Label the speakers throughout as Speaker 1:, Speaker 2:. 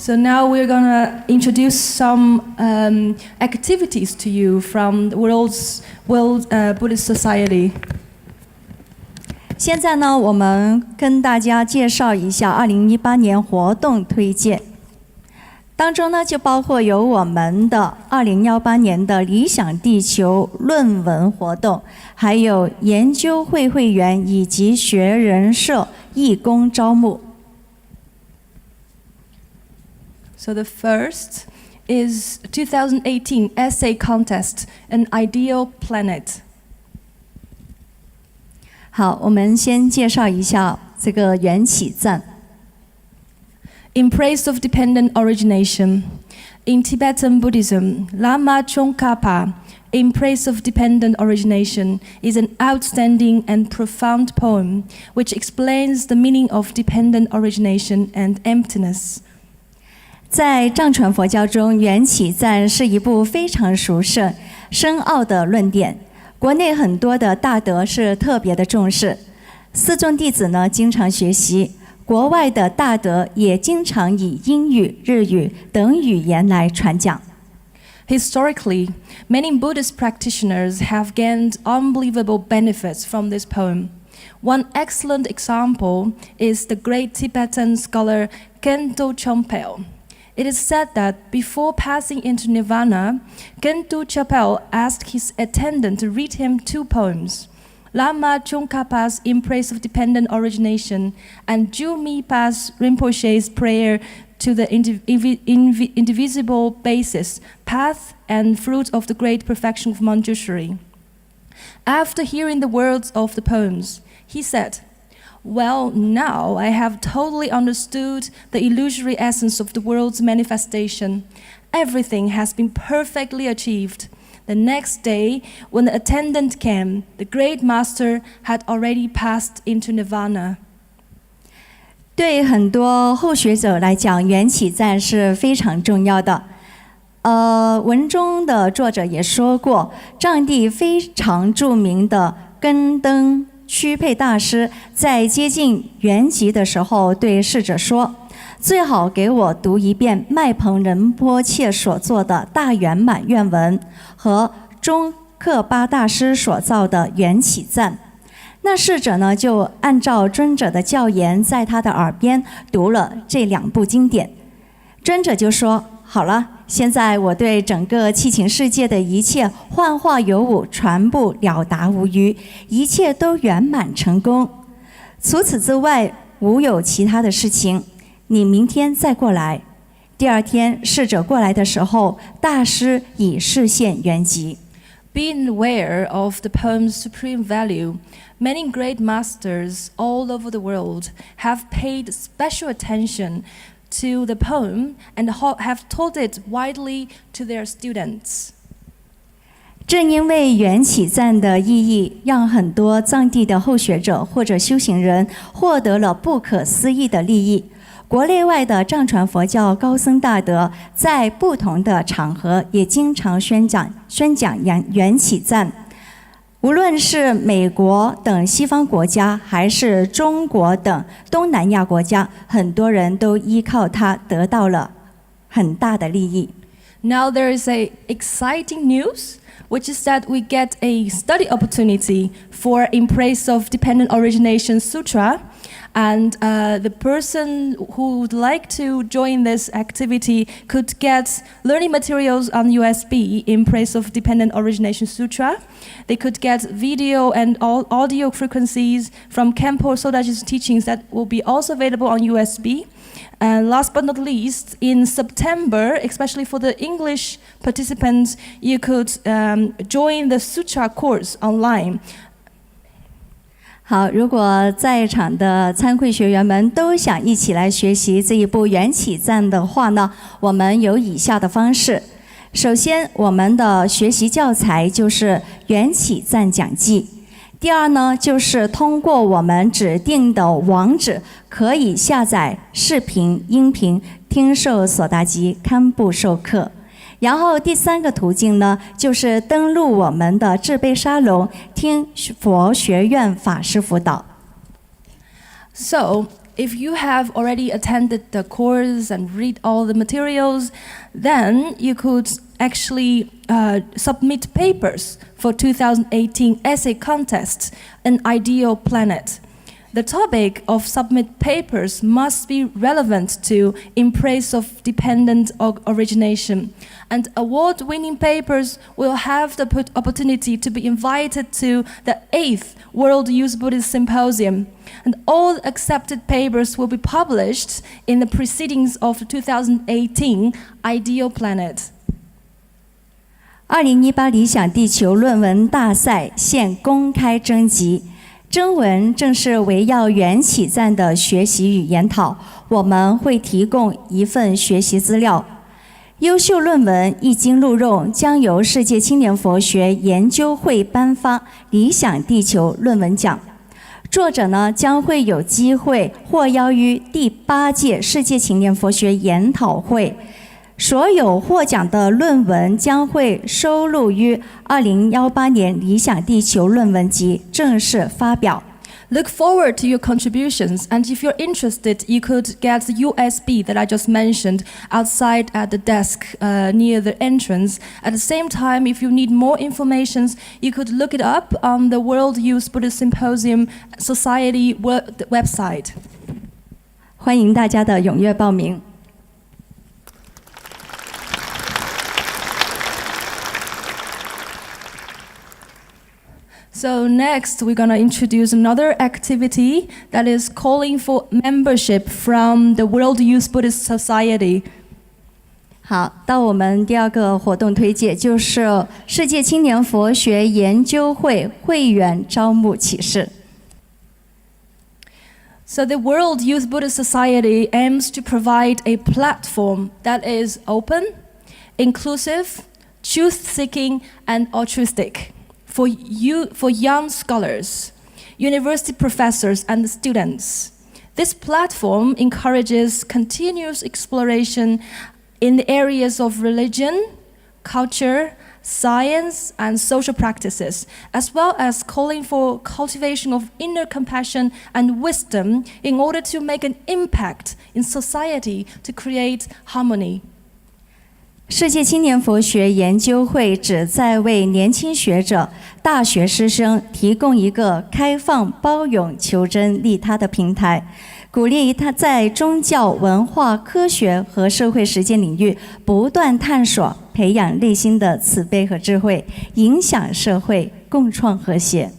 Speaker 1: So now we're gonna introduce some activities to you from the World Buddhist Society.
Speaker 2: 现在呢，我们跟大家介绍一下2018年活动推荐。当中呢，就包括有我们的2018年的理想地球论文活动，还有研究会会员以及学人社义工招募。
Speaker 1: So the first is 2018 essay contest, An Ideal Planet.
Speaker 2: 好，我们先介绍一下这个缘起赞。
Speaker 1: In praise of dependent origination, in Tibetan Buddhism, Lama Tsongkhapa, In Praise of Dependent Origination, is an outstanding and profound poem which explains the meaning of dependent origination and emptiness.
Speaker 2: 在藏传佛教中，缘起赞是一部非常殊胜、深奥的论点。国内很多的大德是特别的重视，四众弟子呢经常学习，国外的大德也经常以英语、日语等语言来传讲。
Speaker 1: Historically, many Buddhist practitioners have gained unbelievable benefits from this poem. One excellent example is the great Tibetan scholar Gento Chompel. It is said that before passing into nirvana, Gento Chompel asked his attendant to read him two poems, Lama Tsongkhapa's In Praise of Dependent Origination and Ju Mipa's Rinpoche's Prayer to the Indivisible Basis, Path and Fruit of the Great Perfection of Manjushri. After hearing the words of the poems, he said, "Well, now I have totally understood the illusory essence of the world's manifestation. Everything has been perfectly achieved." The next day, when the attendant came, the great master had already passed into nirvana.
Speaker 2: 对很多后学者来讲，缘起赞是非常重要的。文中的作者也说过，藏地非常著名的根登屈佩大师在接近圆寂的时候对侍者说，最好给我读一遍麦彭仁波切所作的大圆满愿文和中克巴大师所造的缘起赞。那侍者呢，就按照尊者的教言，在他的耳边读了这两部经典。尊者就说，好了，现在我对整个七情世界的一切幻化有无全部了达无余，一切都圆满成功。除此之外，无有其他的事情。你明天再过来。第二天，侍者过来的时候，大师已示现圆寂。
Speaker 1: Being aware of the poem's supreme value, many great masters all over the world have paid special attention to the poem and have taught it widely to their students.
Speaker 2: 正因为缘起赞的意义，让很多藏地的后学者或者修行人获得了不可思议的利益。国内外的藏传佛教高僧大德在不同的场合也经常宣讲缘起赞。无论是美国等西方国家，还是中国等东南亚国家，很多人都依靠它得到了很大的利益。
Speaker 1: Now there is a exciting news, which is that we get a study opportunity for In Praise of Dependent Origination Sutra. And the person who would like to join this activity could get learning materials on USB in Praise of Dependent Origination Sutra. They could get video and audio frequencies from Khenpo Sodaji's teachings that will be also available on USB. And last but not least, in September, especially for the English participants, you could join the Sutra course online.
Speaker 2: 好，如果在场的参会学员们都想一起来学习这一部缘起赞的话呢，我们有以下的方式。首先，我们的学习教材就是缘起赞讲记。第二呢，就是通过我们指定的网址，可以下载视频、音频，听受所达集堪布授课。然后第三个途径呢，就是登录我们的智悲沙龙，听佛学院法师辅导。
Speaker 1: So, if you have already attended the course and read all the materials, then you could actually submit papers for 2018 essay contest, An Ideal Planet. The topic of submit papers must be relevant to in praise of dependent origination. And award-winning papers will have the opportunity to be invited to the 8th World Youth Buddhist Symposium. And all accepted papers will be published in the proceedings of the 2018 Ideal Planet.
Speaker 2: 2018理想地球论文大赛现公开征集。征文正是围绕缘起赞的学习与研讨，我们会提供一份学习资料。优秀论文一经录用，将由世界青年佛学研究会颁发理想地球论文奖。作者呢将会有机会获邀于第8届世界青年佛学研讨会。所有获奖的论文将会收录于2018年理想地球论文集正式发表。
Speaker 1: Look forward to your contributions, and if you're interested, you could get the USB that I just mentioned outside at the desk near the entrance. At the same time, if you need more information, you could look it up on the World Youth Buddhist Symposium Society website.
Speaker 2: 欢迎大家的踊跃报名。
Speaker 1: So next, we're going to introduce another activity that is calling for membership from the World Youth Buddhist Society.
Speaker 2: 好，到我们第2个活动推介，就是世界青年佛学研究会会员招募启事。
Speaker 1: So the World Youth Buddhist Society aims to provide a platform that is open, inclusive, truth-seeking, and altruistic. For young scholars, university professors, and students. This platform encourages continuous exploration in the areas of religion, culture, science, and social practices, as well as calling for cultivation of inner compassion and wisdom in order to make an impact in society to create harmony.
Speaker 2: 世界青年佛学研究会旨在为年轻学者、大学师生提供一个开放、包容、求真、利他的平台，鼓励他在宗教、文化、科学和社会实践领域不断探索，培养内心的慈悲和智慧，影响社会，共创和谐。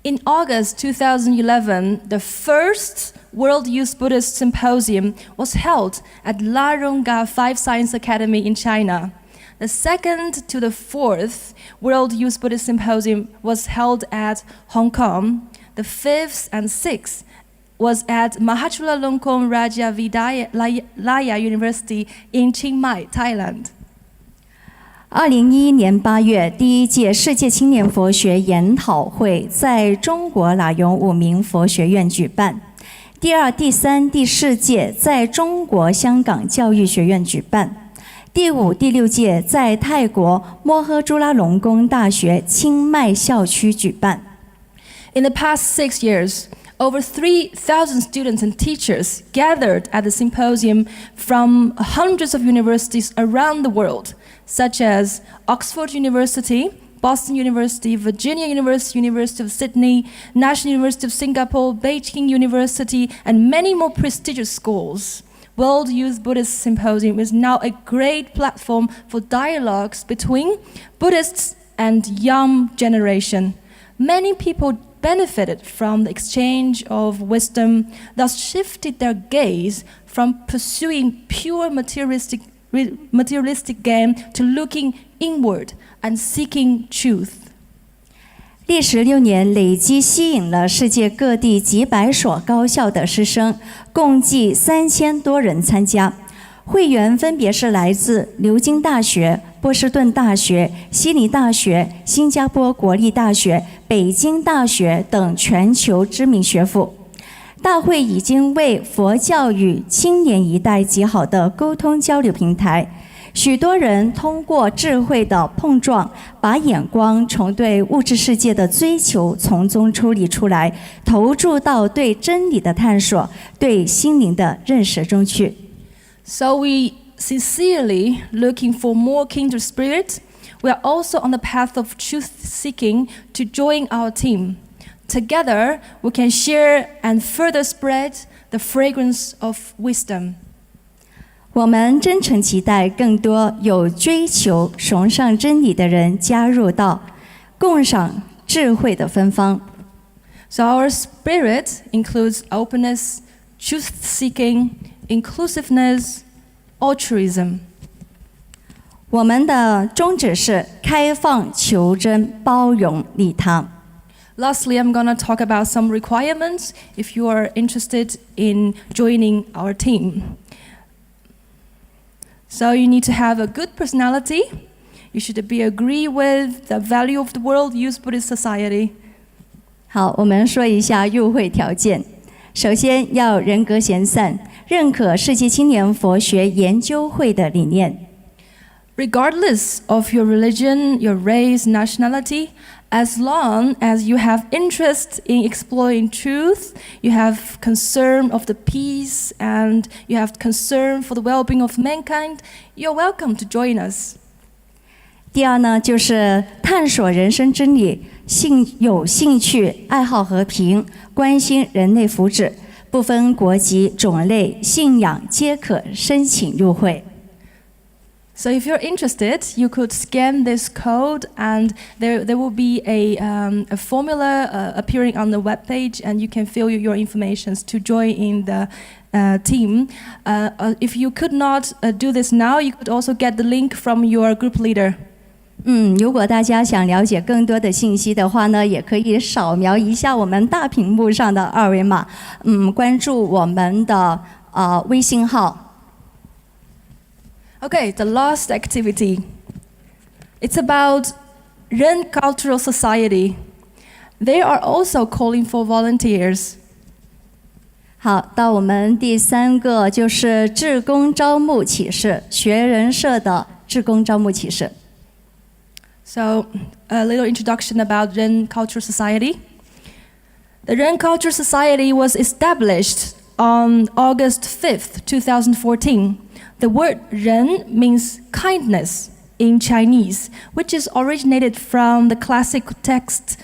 Speaker 1: In August 2011, the first World Youth Buddhist Symposium was held at Larongga Five Science Academy in China. The second to the fourth World Youth Buddhist Symposium was held at Hong Kong. The fifth and sixth was at Mahachulalongkorn Raja Vidyalaya University in Chiang Mai, Thailand.
Speaker 2: 2011年8月，第1届世界青年佛学研讨会在中国喇蓉武明佛学院举办。第2、第3、第4届在中国香港教育学院举办。第5、第6届在泰国摩诃朱拉隆功大学清迈校区举办。
Speaker 1: In the past 6 years, over 3,000 students and teachers gathered at the symposium from hundreds of universities around the world, such as Oxford University, Boston University, Virginia University, University of Sydney, National University of Singapore, Beijing University, and many more prestigious schools. World Youth Buddhist Symposium is now a great platform for dialogues between Buddhists and young generation. Many people benefited from the exchange of wisdom, thus shifted their gaze from pursuing pure materialistic gain to looking inward and seeking truth.
Speaker 2: 历时6年，累计吸引了世界各地几百所高校的师生，共计3000多人参加。会员分别是来自牛津大学、波士顿大学、悉尼大学、新加坡国立大学、北京大学等全球知名学府。大会已经为佛教与青年一代极好的沟通交流平台，许多人通过智慧的碰撞，把眼光从对物质世界的追求从中抽离出来，投注到对真理的探索、对心灵的认识中去。
Speaker 1: So we sincerely looking for more kindred spirit. We are also on the path of truth-seeking to join our team. Together, we can share and further spread the fragrance of wisdom.
Speaker 2: 我们真诚期待更多有追求、崇尚真理的人加入到共赏智慧的芬芳。
Speaker 1: So our spirit includes openness, truth-seeking, inclusiveness, altruism.
Speaker 2: 我们的宗旨是开放、求真、包容、利他。
Speaker 1: Lastly, I'm going to talk about some requirements if you are interested in joining our team. So you need to have a good personality. You should agree with the value of the world-use Buddhist society.
Speaker 2: 好，我们说一下入会条件。首先要人格闲散，认可世界青年佛学研究会的理念。
Speaker 1: Regardless of your religion, your race, nationality, as long as you have interest in exploring truth, you have concern of the peace, and you have concern for the well-being of mankind, you're welcome to join us.
Speaker 2: 第二呢，就是探索人生真理，有兴趣、爱好和平，关心人类福祉，不分国籍、种类、信仰，皆可申请入会。
Speaker 1: So if you're interested, you could scan this code, and there will be a formula appearing on the webpage, and you can fill your information to join in the team. If you could not do this now, you could also get the link from your group leader.
Speaker 2: 如果大家想了解更多的信息的话呢，也可以扫描一下我们大屏幕上的二维码，关注我们的微信号。
Speaker 1: Okay, the last activity. It's about Ren Cultural Society. They are also calling for volunteers.
Speaker 2: 好，到我们第三个就是志工招募启事，学人社的志工招募启事。
Speaker 1: So, a little introduction about Ren Cultural Society. The Ren Cultural Society was established on August 5th, 2014. The word Ren means kindness in Chinese, which is originated from the classic text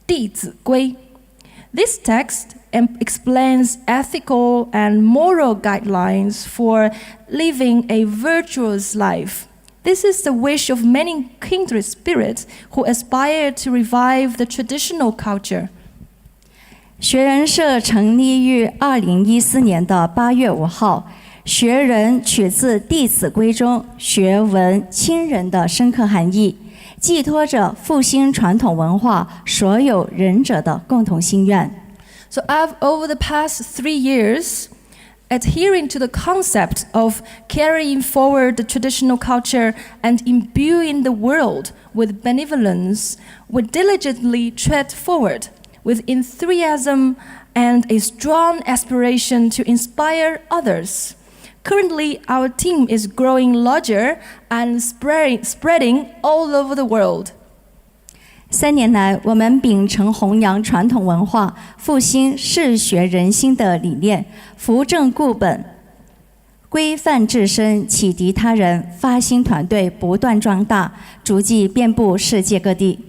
Speaker 1: 弟子规. This text explains ethical and moral guidelines for living a virtuous life. This is the wish of many kindred spirits who aspire to revive the traditional culture.
Speaker 2: 学人社成立于2014年的8月5号。学人取自《弟子规》中学文亲人的深刻含义，寄托着复兴传统文化所有仁者的共同心愿。
Speaker 1: So over the past 3 years, adhering to the concept of carrying forward the traditional culture and imbuing the world with benevolence, we diligently tread forward with enthusiasm and a strong aspiration to inspire others. Currently, our team is growing larger and spreading all over the world.
Speaker 2: 3年来，我们秉承弘扬传统文化、复兴世学人心的理念，扶正固本、规范自身、启迪他人，发心团队不断壮大，足迹遍布世界各地。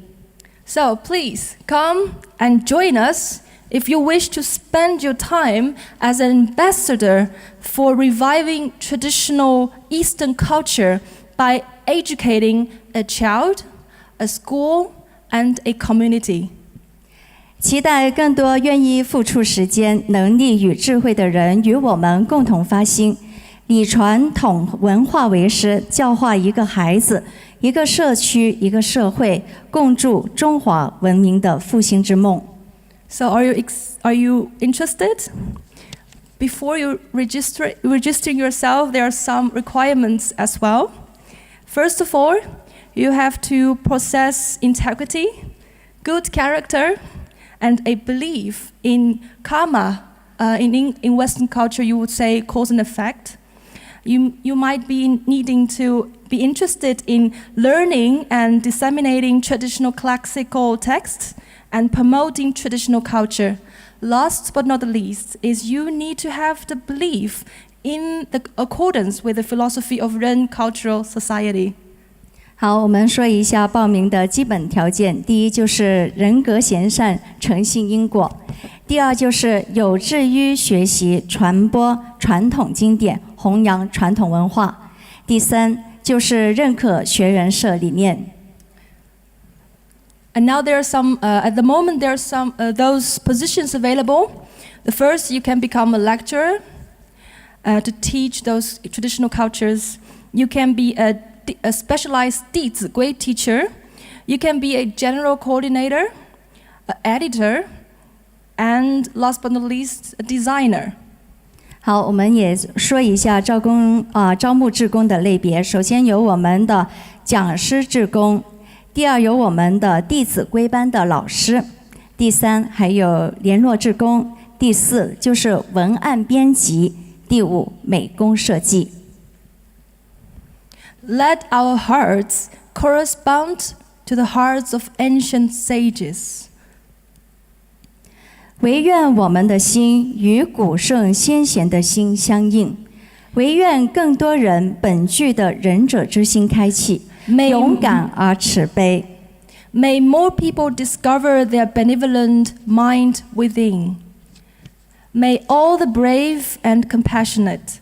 Speaker 1: So please come and join us if you wish to spend your time as an ambassador for reviving traditional Eastern culture by educating a child, a school, and a community.
Speaker 2: 期待更多愿意付出时间、能力与智慧的人与我们共同发心，以传统文化为师，教化一个孩子、一个社区、一个社会，共筑中华文明的复兴之梦。
Speaker 1: So are you interested? Before you registering yourself, there are some requirements as well. First of all, you have to possess integrity, good character, and a belief in karma. In Western culture, you would say cause and effect. You might be needing to be interested in learning and disseminating traditional classical texts and promoting traditional culture. Last but not least is you need to have the belief in the accordance with the philosophy of Ren Cultural Society.
Speaker 2: 好，我们说一下报名的基本条件。第一就是人格贤善，诚信因果；第二就是有志于学习、传播传统经典，弘扬传统文化；第三就是认可学人社理念。
Speaker 1: And now there are some, at the moment there are some those positions available. The first, you can become a lecturer to teach those traditional cultures. You can be a specialized 弟子规 teacher. You can be a general coordinator, an editor, and last but not least, a designer.
Speaker 2: 好，我们也说一下招募志工的类别。首先有我们的讲师志工，第二有我们的弟子规班的老师，第三还有联络志工，第四就是文案编辑，第五美工设计。
Speaker 1: Let our hearts correspond to the hearts of ancient sages.
Speaker 2: 唯愿我们的心与古圣先贤的心相应，唯愿更多人本具的仁者之心开启，勇敢而慈悲。
Speaker 1: May more people discover their benevolent mind within. May all the brave and compassionate.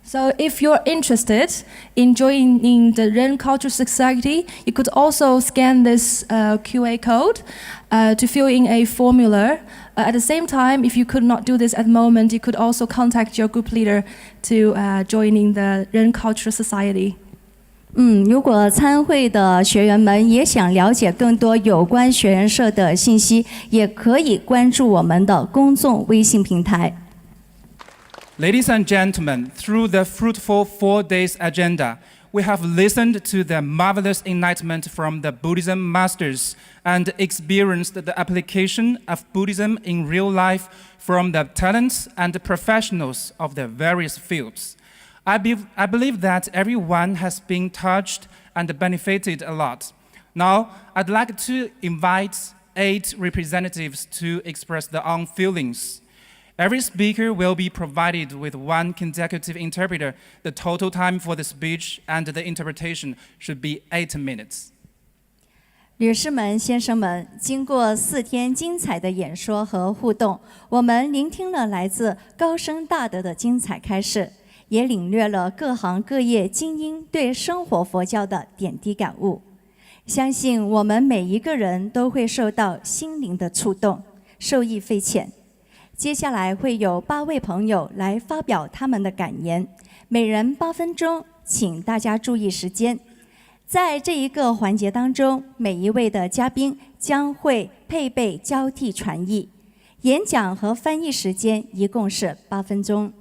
Speaker 1: So if you're interested in joining the Ren Cultural Society, you could also scan this QA code to fill in a formula. At the same time, if you could not do this at the moment, you could also contact your group leader to joining the Ren Cultural Society.
Speaker 2: 如果参会的学员们也想了解更多有关学人社的信息，也可以关注我们的公众微信平台。
Speaker 3: Ladies and gentlemen, through the fruitful 4 days agenda, we have listened to the marvelous enlightenment from the Buddhism masters and experienced the application of Buddhism in real life from the talents and professionals of the various fields. I believe that everyone has been touched and benefited a lot. Now, I'd like to invite 8 representatives to express their own feelings. Every speaker will be provided with 1 consecutive interpreter. The total time for the speech and the interpretation should be 8 minutes.
Speaker 2: 女士们、先生们，经过4天精彩的演说和互动，我们聆听了来自高僧大德的精彩开示，也领略了各行各业精英对生活佛教的点滴感悟。相信我们每一个人都会受到心灵的触动，受益匪浅。接下来会有8位朋友来发表他们的感言，每人8分钟，请大家注意时间。在这一个环节当中，每一位的嘉宾将会配备交替传译，演讲和翻译时间一共是8分钟。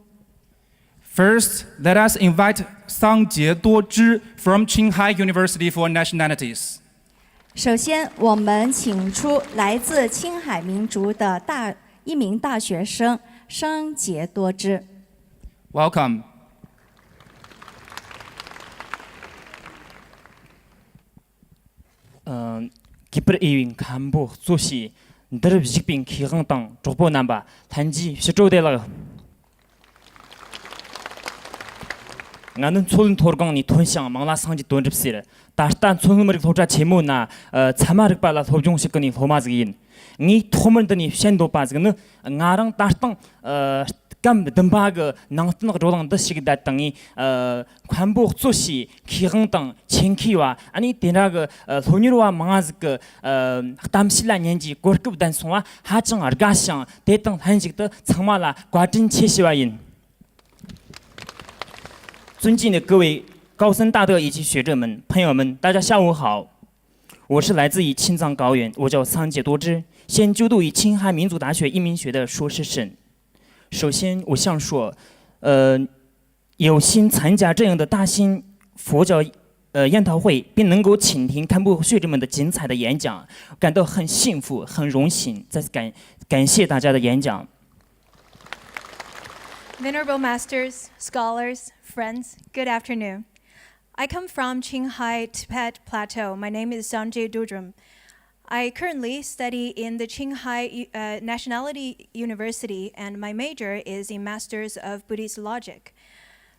Speaker 3: First, let us invite Sangjie Duozhi from Qinghai University for Nationalities.
Speaker 2: 首先，我们请出来自青海民族的一名大学生商杰多之。
Speaker 3: Welcome.
Speaker 4: Кипр эвийн камбу зуси ндрв жигбин киган дан жобо намба танжи шижоделаг. 나는 촌 토르강니 톤샹 망라 상지 돈집시르 다스탄 촌음을 도자 제모나 참아르 발라 소종식근이 도마즈긴 니 토먼드니 셴도 빠즈는 나랑 다스탄 감 덤바그 낭트너 조당 드시기 다땅이 관복 조시 기흥당 첸키와 아니 데나그 소니로와 망아즈그 담실라 년지 고르급 단송와 하정 알가샹 대땅 한식도 정말라 과진 체시와인 尊敬的各位高僧大德以及学者们、朋友们，大家下午好。我是来自于青藏高原，我叫桑杰多之，现就读于青海民族大学移民学的硕士生。首先，我想说，有幸参加这样的大型佛教研讨会，并能够倾听堪布学者们的精彩的演讲，感到很幸福、很荣幸。再次感谢大家的演讲。
Speaker 5: Venerable Masters, scholars, friends, good afternoon. I come from Qinghai, Tibet Plateau. My name is Sanjay Dudram. I currently study in the Qinghai Nationality University, and my major is in Masters of Buddhist Logic.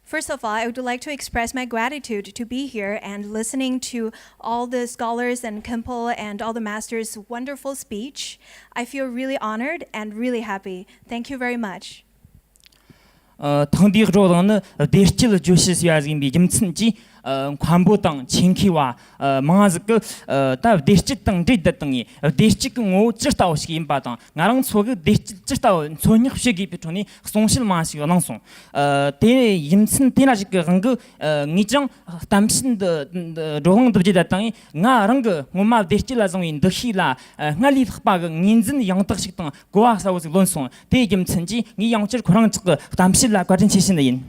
Speaker 5: First of all, I would like to express my gratitude to be here and listening to all the scholars and Khenpo and all the masters' wonderful speech. I feel really honored and really happy. Thank you very much.
Speaker 4: 당디가 저거는 대시질 조시스야진 비짐친지 관보당 칭키와 망아즈그 다 대시직당 데이터당이 대시직고 찌르다오시기 임바당 나랑 소그 대시직다오 소닉식이 비토니 송실 마시가 랑송 대 임친 대나직 그 니정 담신의 로홍도 지다당이 나랑 그 엄마 대시질라종인 더히라 나리 바가 닌진 양덕식당 고아사오스 론송 대 임친지 니 양질 고랑적 담실라 과정 치신의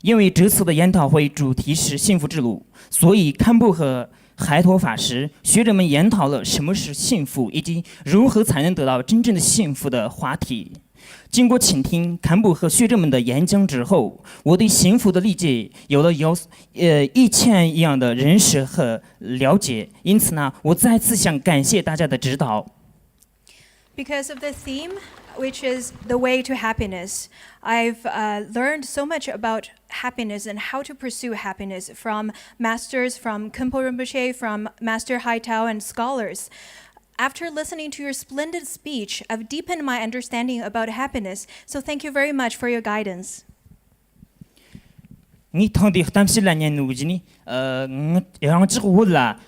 Speaker 4: 因为这次的研讨会主题是幸福之路，所以堪布和海陀法师学者们研讨了什么是幸福以及如何才能得到真正的幸福的话题。经过倾听堪布和学者们的演讲之后，我对幸福的理解有了以前一样的认识和了解。因此呢，我再次想感谢大家的指导。
Speaker 5: Because of the theme, which is the way to happiness, I've learned so much about happiness and how to pursue happiness from masters, from Khenpo Rinpoche, from Master Haitao and scholars. After listening to your splendid speech, I've deepened my understanding about happiness, so thank you very much for your guidance.
Speaker 4: 니 탕디 탐실라냐 누구지니 양치고 올라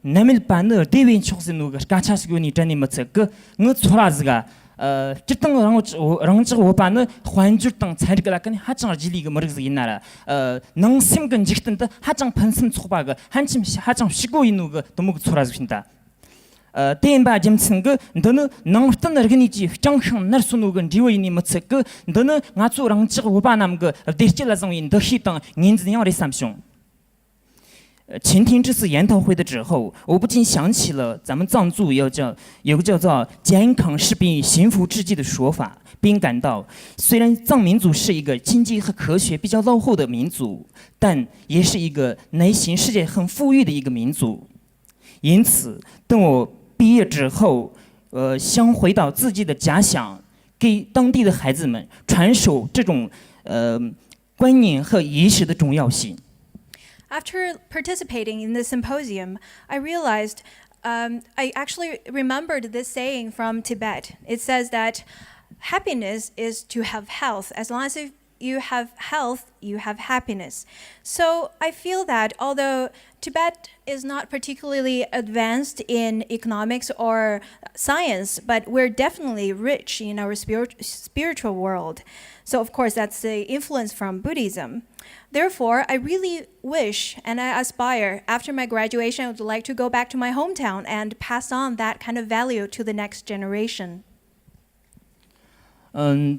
Speaker 4: 남일 반을 대윈 촉스 누가 가차스고니 전이 맞그 응 소라즈가 찌땅 랑치고 오반은 환주땅 차리가라니 하장을 질리가 머리서 있나라 능심근 직든데 하장 판심 초바가 한침 하장 쉬고 있는 거 너무 소라즈신다 대인바 점층그 너는 능었던 어르니지 정형 날수누근 지워이니 못색그 너는 나주랑 찌고 오바남 그 대실라성인 더 히땅 인진양 리삼숑 倾听这次研讨会的之后，我不禁想起了咱们藏族有个叫做健康是比幸福之计的说法，并感到虽然藏民族是一个经济和科学比较落后的民族，但也是一个内心世界很富裕的一个民族。因此，等我毕业之后，想回到自己的家乡，给当地的孩子们传授这种观念和意识的重要性。
Speaker 5: After participating in the symposium, I realized I actually remembered this saying from Tibet. It says that happiness is to have health. As long as you have health, you have happiness. So I feel that although Tibet is not particularly advanced in economics or science, but we're definitely rich in our spiritual world. So of course that's the influence from Buddhism. Therefore, I really wish and I aspire after my graduation, I would like to go back to my hometown and pass on that kind of value to the next generation.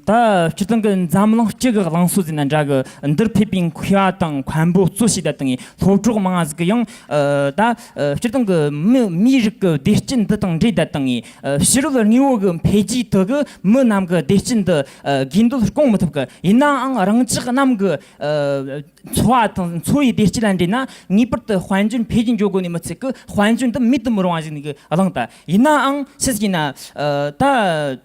Speaker 4: 다 지금 잠랑 제가 랑수지는 자가 언더피핑 퀴아당 관부 소시다 등이 도주고 망아스 그냥 다 지금 그 미르 그 데스틴 등 제다 등이 시르거 뉴그 페이지 더그 뭐남 그 데스틴 더 긴도 공부터 그 이나앙 랑지가 남그 초아던 초이 데스틴란데나 니버트 환준 페이지 조고니 뭐지 그 환준도 믿음으로 하시는 그 알랑다 이나앙 시스기나 다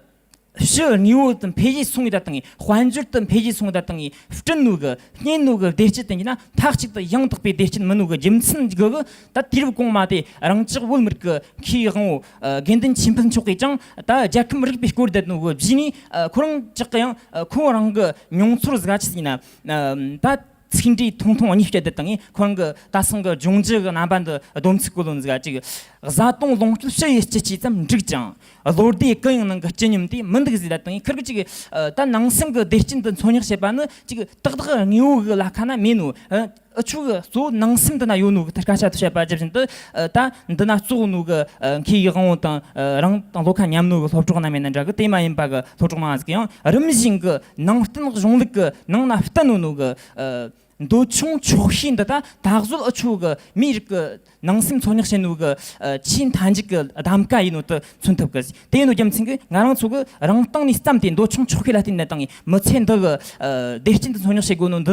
Speaker 4: 是牛的培育送的等于环境的培育送的等于真那个人那个电视等于呢，他是的样特别电视们那个人生这个，他第二公嘛的，让这个我们个去后跟人亲朋出去讲，他家他们这边过的那个，今年可能这个样，可能个农村这个事情呢，他。 친지 통통 아니 해야 됐더니 그런 거 다선 거 종지가 나반도 dom스고론즈가 지금 자동 롱출셔 있지 좀 직장 로디 거는 거 전임디 뭔데지 됐더니 그렇게 지금 단 낭성 그 대신된 소녀세반은 지금 딱딱 뉴가 라카나 메뉴 추가 소 낭심도 요누 다가샤도 셔바집인데 다 nd나 소누가 기가온다 랑 로카 냠누 소쪽나 메는자 그 테마인 바가 소쪽나스기요 름징 그 낭튼 종lik 낭나 프타누누가 도총 초힌다다 다그줄 어추가 미르그 낭심 손역신 누가 친 단지그 담가이 노트 촌탑까지 대노 점친그 나랑 추가 랑땅니 스tam딘 도총 초히라틴 나땅이 뭐첸더가 데친드 손역시고는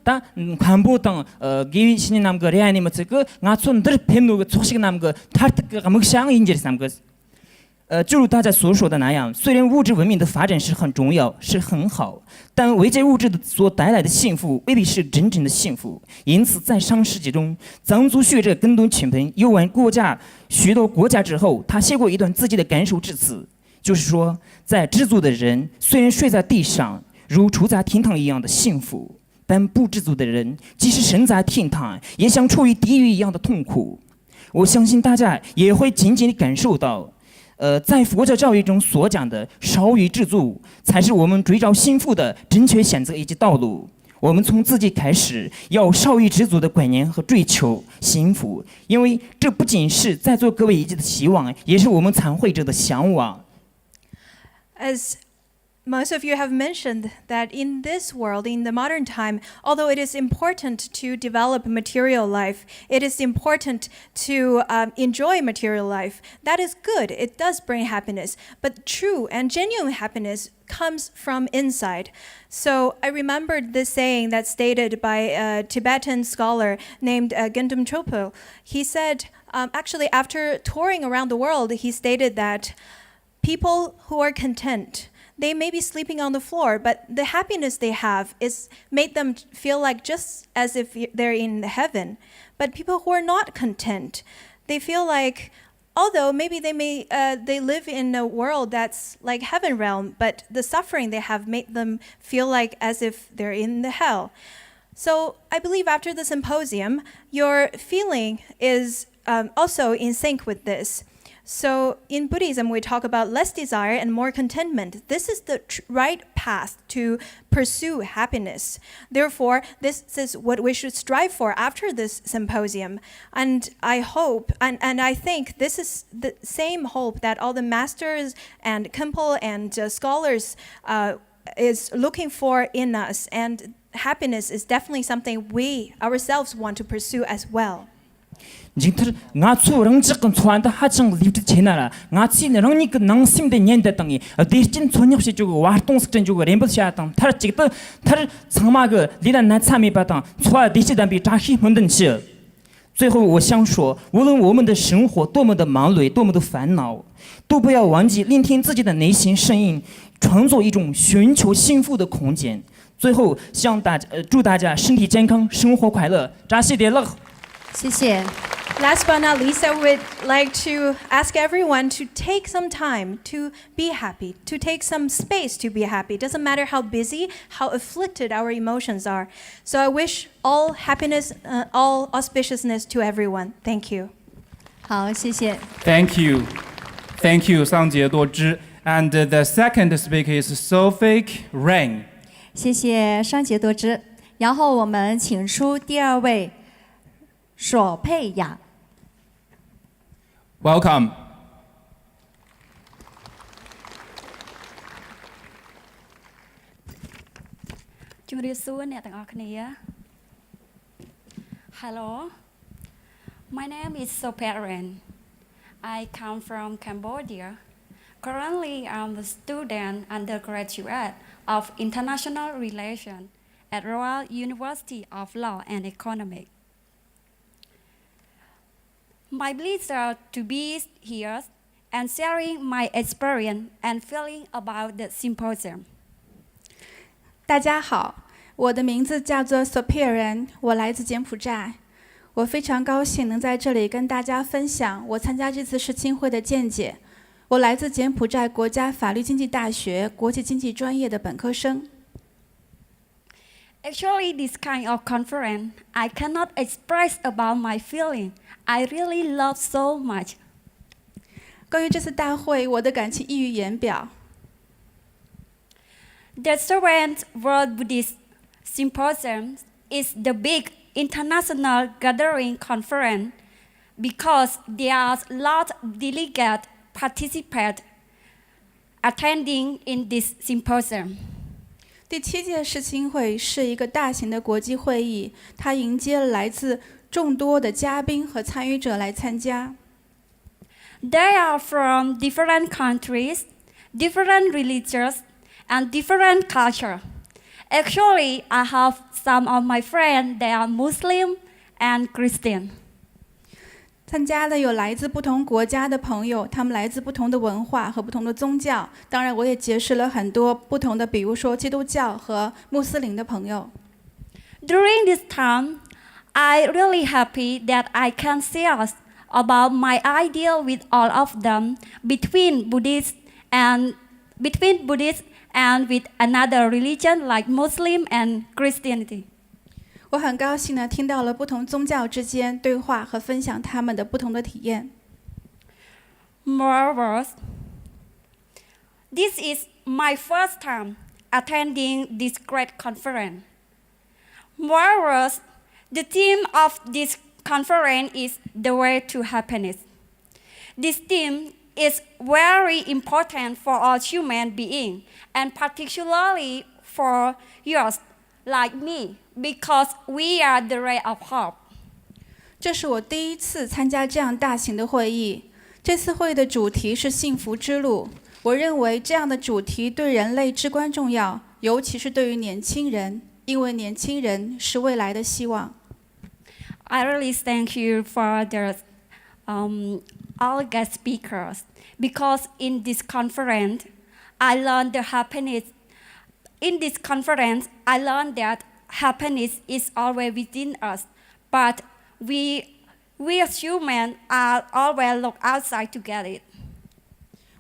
Speaker 4: 다 관보땅 기신이 남그 레아니 뭐그 나촌 들 뱀노가 초식 남그 타르트가 먹상 인지리 남그 正如大家所说的那样，虽然物质文明的发展是很重要，是很好，但唯这物质所带来的幸福未必是真正的幸福。因此，在上世纪中，藏族学者根东群鹏游玩许多国家之后，他写过一段自己的感受致辞，就是说，在知足的人虽然睡在地上，如处在天堂一样的幸福，但不知足的人即使身在天堂，也像处于地狱一样的痛苦。我相信大家也会紧紧地感受到。在佛教教育中所讲的少欲知足，才是我们追找幸福的正确选择以及道路。我们从自己开始，要少欲知足的观念和追求幸福，因为这不仅是在座各位一起的希望，也是我们参会者的向往。
Speaker 5: As most of you have mentioned that in this world, in the modern time, although it is important to develop material life, it is important to enjoy material life. That is good. It does bring happiness. But true and genuine happiness comes from inside. So I remembered this saying that's stated by a Tibetan scholar named Gendum Chopo. He said, actually, after touring around the world, he stated that people who are content, they may be sleeping on the floor, but the happiness they have is made them feel like just as if they're in heaven. But people who are not content, they feel like, although maybe they live in a world that's like heaven realm, but the suffering they have made them feel like as if they're in the hell. So I believe after the symposium, your feeling is also in sync with this. So in Buddhism, we talk about less desire and more contentment. This is the right path to pursue happiness. Therefore, this is what we should strive for after this symposium. And I hope, and I think this is the same hope that all the masters and Khenpo and scholars is looking for in us. And happiness is definitely something we ourselves want to pursue as well.
Speaker 4: Jingter ngatsu rangchik chwanda hachang livt chenara ngatsi rangnik nangsim de nyenda tangi derchin chonyapsi jugo wartongskchen jugo rembsha tang tar chigta tar changma ge lidan na chami batang chwa dechi dan bi tahi hunden chi 最后我想说无论我们的生活多么的忙碌多么的烦恼都不要忘记聆听自己的内心声音创造一种寻求幸福的空间最后祝大家身体健康生活快乐扎西点乐
Speaker 2: 谢谢
Speaker 5: Last but not least, I would like to ask everyone to take some time to be happy, to take some space to be happy. It doesn't matter how busy, how afflicted our emotions are. So I wish all happiness, all auspiciousness to everyone. Thank you.
Speaker 2: 好谢谢
Speaker 3: Thank you. Thank you, 桑杰多之. And the second speaker is Sophie Rain.
Speaker 2: 谢谢双节多之然后我们请出第二位索佩雅
Speaker 3: Welcome.
Speaker 6: Hello. My name is Soperen. I come from Cambodia. Currently, I'm a student undergraduate of International Relations at Royal University of Law and Economics. My pleasure to be here and sharing my experience and feeling about the symposium.
Speaker 7: 大家好，我的名字叫做 Soperen， 我来自柬埔寨。我非常高兴能在这里跟大家分享我参加这次世青会的见解。我来自柬埔寨国家法律经济大学国际经济专业的本科生。
Speaker 6: Actually, this kind of conference, I cannot express about my feeling. I really love so much.
Speaker 7: 关于这次大会，我的感情溢于言表。
Speaker 6: The Seventh World Buddhist Symposium is the big international gathering conference because there are a lot of delegates participate attending in this symposium.
Speaker 7: 第7届世青会是一个大型的国际会议，它迎接了来自众多的嘉宾和参与者来参加。
Speaker 6: They are from different countries, different religions, and different culture. Actually, I have some of my friends, they are Muslim and Christian.
Speaker 7: 参加的有来自不同国家的朋友，他们来自不同的文化和不同的宗教。当然，我也结识了很多不同的，比如说基督教和穆斯林的朋友。
Speaker 6: During this time, I really happy that I can share about my idea with all of them between Buddhist and with another religion like Muslim and Christianity.
Speaker 7: 我很高兴呢，听到了不同宗教之间对话和分享他们的不同的体验。
Speaker 6: Moreover, this is my first time attending this great conference. Moreover, the theme of this conference is the way to happiness. This theme is very important for all human beings, and particularly for yours, like me, because we are the ray of hope.
Speaker 7: 这是我第一次参加这样大型的会议。这次会议的主题是幸福之路。我认为这样的主题对人类至关重要，尤其是对于年轻人，因为年轻人是未来的希望。
Speaker 6: I really thank you for all guest speakers, because in this conference, I learned the happiness. In this conference, I learned that happiness is always within us, but we as humans are always look outside to get it.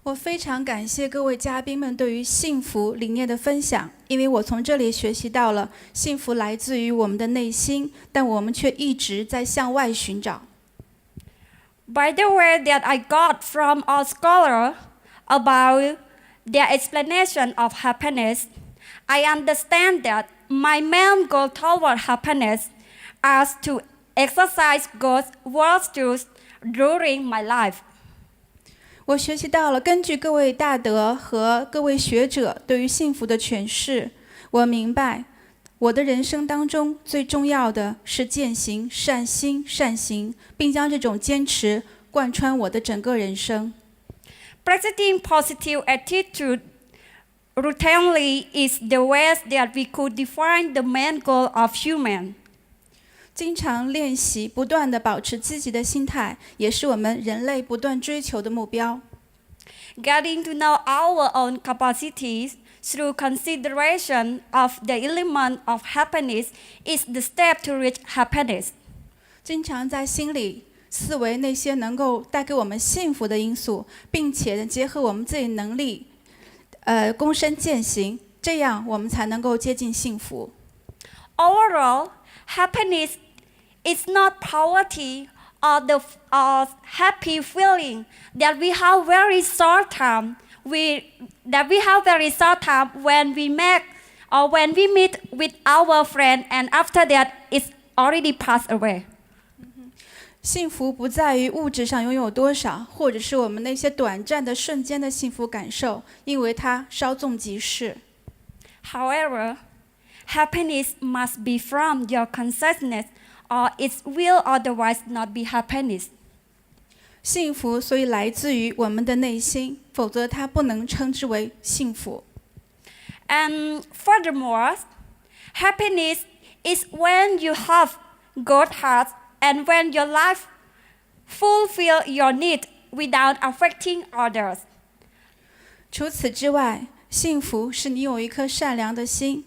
Speaker 7: 我非常感谢各位嘉宾们对于幸福理念的分享，因为我从这里学习到了幸福来自于我们的内心，但我们却一直在向外寻找。
Speaker 6: By the way that I got from our scholar about their explanation of happiness, I understand that my main goal toward happiness is to exercise God's virtues during my life.
Speaker 7: 我学习到了，根据各位大德和各位学者对于幸福的诠释，我明白我的人生当中最重要的是践行善心善行，并将这种坚持贯穿我的整个人生。
Speaker 6: Practicing positive attitude routinely is the ways that we could define the main goal of human.
Speaker 7: 经常练习，不断地保持积极的心态，也是我们人类不断追求的目标。
Speaker 6: Getting to know our own capacities through consideration of the element of happiness is the step to reach happiness.
Speaker 7: 经常在心里思维那些能够带给我们幸福的因素，并且结合我们自己能力，躬身践行，这样我们才能够接近幸福。
Speaker 6: Overall, happiness is not poverty or the happy feeling that we have very short time. That we have very short time when we make or when we meet with our friend, and after that, it's already passed away.
Speaker 7: 幸福不在于物质上拥有多少，或者是我们那些短暂的瞬间的幸福感受，因为它稍纵即逝。
Speaker 6: However, happiness must be from your consciousness, or it will otherwise not be happiness.
Speaker 7: 幸福所以来自于我们的内心，否则它不能称之为幸福。
Speaker 6: And furthermore, happiness is when you have good heart and when your life fulfill your need without affecting others.
Speaker 7: 除此之外，幸福是你有一颗善良的心，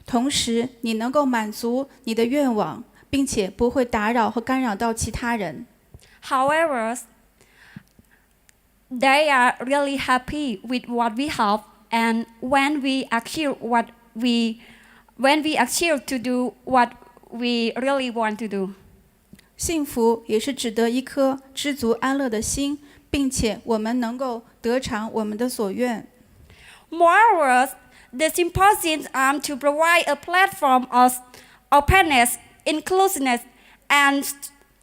Speaker 7: 同时你能够满足你的愿望，并且不会打扰和干扰到其他人。
Speaker 6: However, they are really happy with what we have, and when we achieve to do what we really want to do.
Speaker 7: 幸福也是指得一颗知足安乐的心，并且我们能够得偿我们的所愿。
Speaker 6: Moreover, the symposiums aim to provide a platform of openness, inclusiveness, and